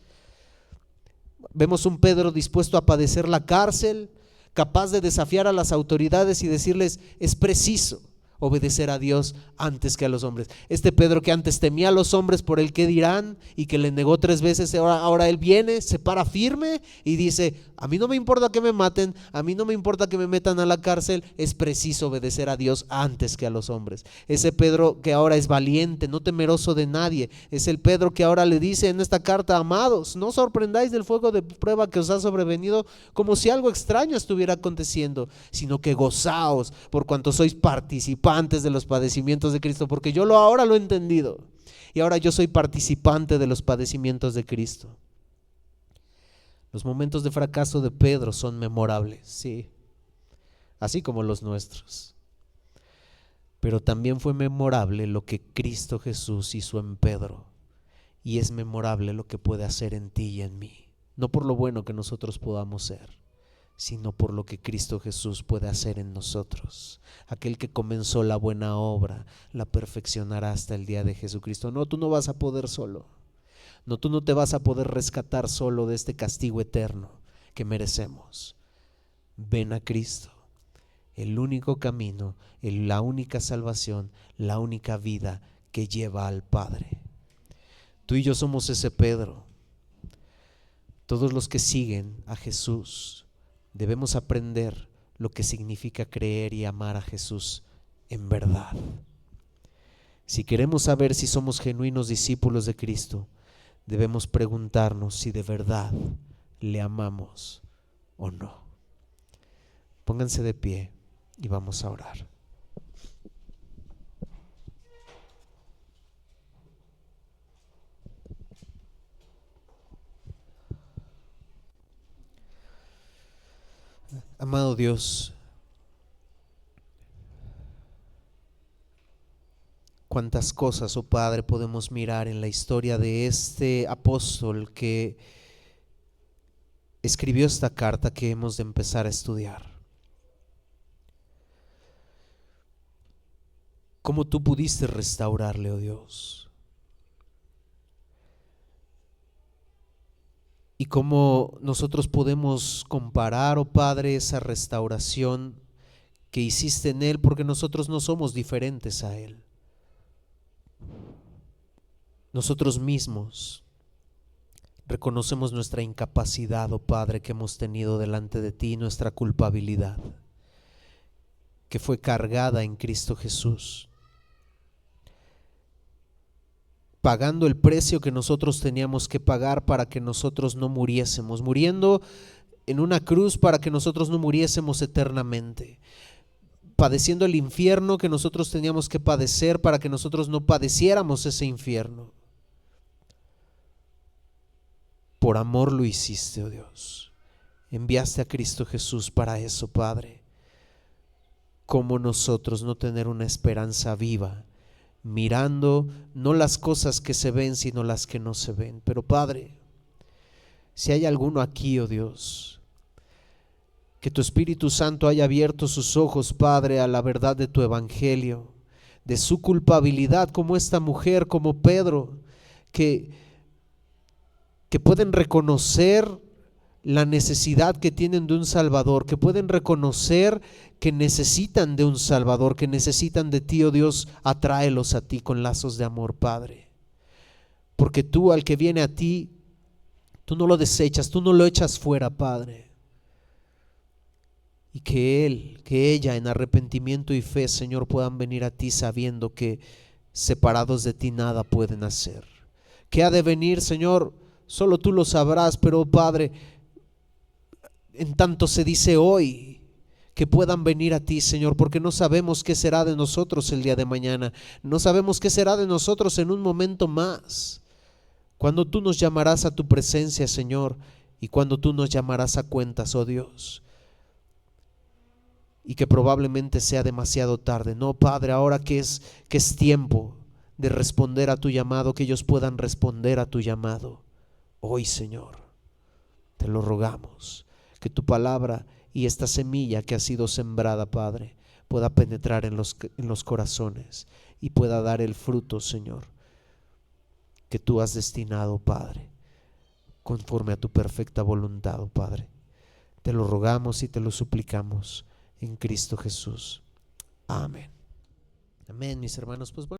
S1: Vemos un Pedro dispuesto a padecer la cárcel, capaz de desafiar a las autoridades y decirles: es preciso obedecer a Dios antes que a los hombres. Este Pedro que antes temía a los hombres por el qué dirán y que le negó 3 veces, ahora él viene, se para firme y dice: a mí no me importa que me maten, a mí no me importa que me metan a la cárcel, es preciso obedecer a Dios antes que a los hombres. Ese Pedro que ahora es valiente, no temeroso de nadie, es el Pedro que ahora le dice en esta carta: amados, no os sorprendáis del fuego de prueba que os ha sobrevenido como si algo extraño estuviera aconteciendo, sino que gozaos por cuanto sois participantes de los padecimientos de Cristo, porque yo ahora lo he entendido, y ahora yo soy participante de los padecimientos de Cristo. Los momentos de fracaso de Pedro son memorables, sí, así como los nuestros, pero también fue memorable lo que Cristo Jesús hizo en Pedro, y es memorable lo que puede hacer en ti y en mí, no por lo bueno que nosotros podamos ser, sino por lo que Cristo Jesús puede hacer en nosotros. Aquel que comenzó la buena obra la perfeccionará hasta el día de Jesucristo. No, tú no vas a poder solo. No, tú no te vas a poder rescatar solo de este castigo eterno que merecemos. Ven a Cristo, el único camino, la única salvación, la única vida que lleva al Padre. Tú y yo somos ese Pedro. Todos los que siguen a Jesús debemos aprender lo que significa creer y amar a Jesús en verdad. Si queremos saber si somos genuinos discípulos de Cristo, debemos preguntarnos si de verdad le amamos o no. Pónganse de pie y vamos a orar. Amado Dios, cuántas cosas, oh Padre, podemos mirar en la historia de este apóstol que escribió esta carta que hemos de empezar a estudiar. Cómo tú pudiste restaurarle, oh Dios. Y cómo nosotros podemos comparar, oh Padre, esa restauración que hiciste en Él, porque nosotros no somos diferentes a Él. Nosotros mismos reconocemos nuestra incapacidad, oh Padre, que hemos tenido delante de ti, nuestra culpabilidad, que fue cargada en Cristo Jesús, pagando el precio que nosotros teníamos que pagar para que nosotros no muriésemos, muriendo en una cruz para que nosotros no muriésemos eternamente, padeciendo el infierno que nosotros teníamos que padecer para que nosotros no padeciéramos ese infierno. Por amor lo hiciste, oh Dios. Enviaste a Cristo Jesús para eso, Padre. ¿Cómo nosotros no tener una esperanza viva, mirando no las cosas que se ven, sino las que no se ven? Pero Padre, si hay alguno aquí, oh Dios, que tu Espíritu Santo haya abierto sus ojos, Padre, a la verdad de tu evangelio, de su culpabilidad, como esta mujer, como Pedro, que pueden reconocer la necesidad que tienen de un Salvador, que pueden reconocer que necesitan de un Salvador, que necesitan de ti, oh Dios, atráelos a ti con lazos de amor, Padre. Porque tú, al que viene a ti, tú no lo desechas, tú no lo echas fuera, Padre. Y que él, que ella en arrepentimiento y fe, Señor, puedan venir a ti sabiendo que separados de ti nada pueden hacer. ¿Qué ha de venir, Señor? Solo tú lo sabrás, pero Padre, en tanto se dice hoy, que puedan venir a ti, Señor, porque no sabemos qué será de nosotros el día de mañana, no sabemos qué será de nosotros en un momento más, cuando tú nos llamarás a tu presencia, Señor, y cuando tú nos llamarás a cuentas, oh Dios, y que probablemente sea demasiado tarde. No, Padre, ahora que es tiempo de responder a tu llamado, que ellos puedan responder a tu llamado hoy, Señor, te lo rogamos, que tu palabra y esta semilla que ha sido sembrada, Padre, pueda penetrar en los corazones y pueda dar el fruto, Señor, que tú has destinado, Padre, conforme a tu perfecta voluntad, oh Padre. Te lo rogamos y te lo suplicamos en Cristo Jesús. Amén. Amén, mis hermanos. Pues bueno.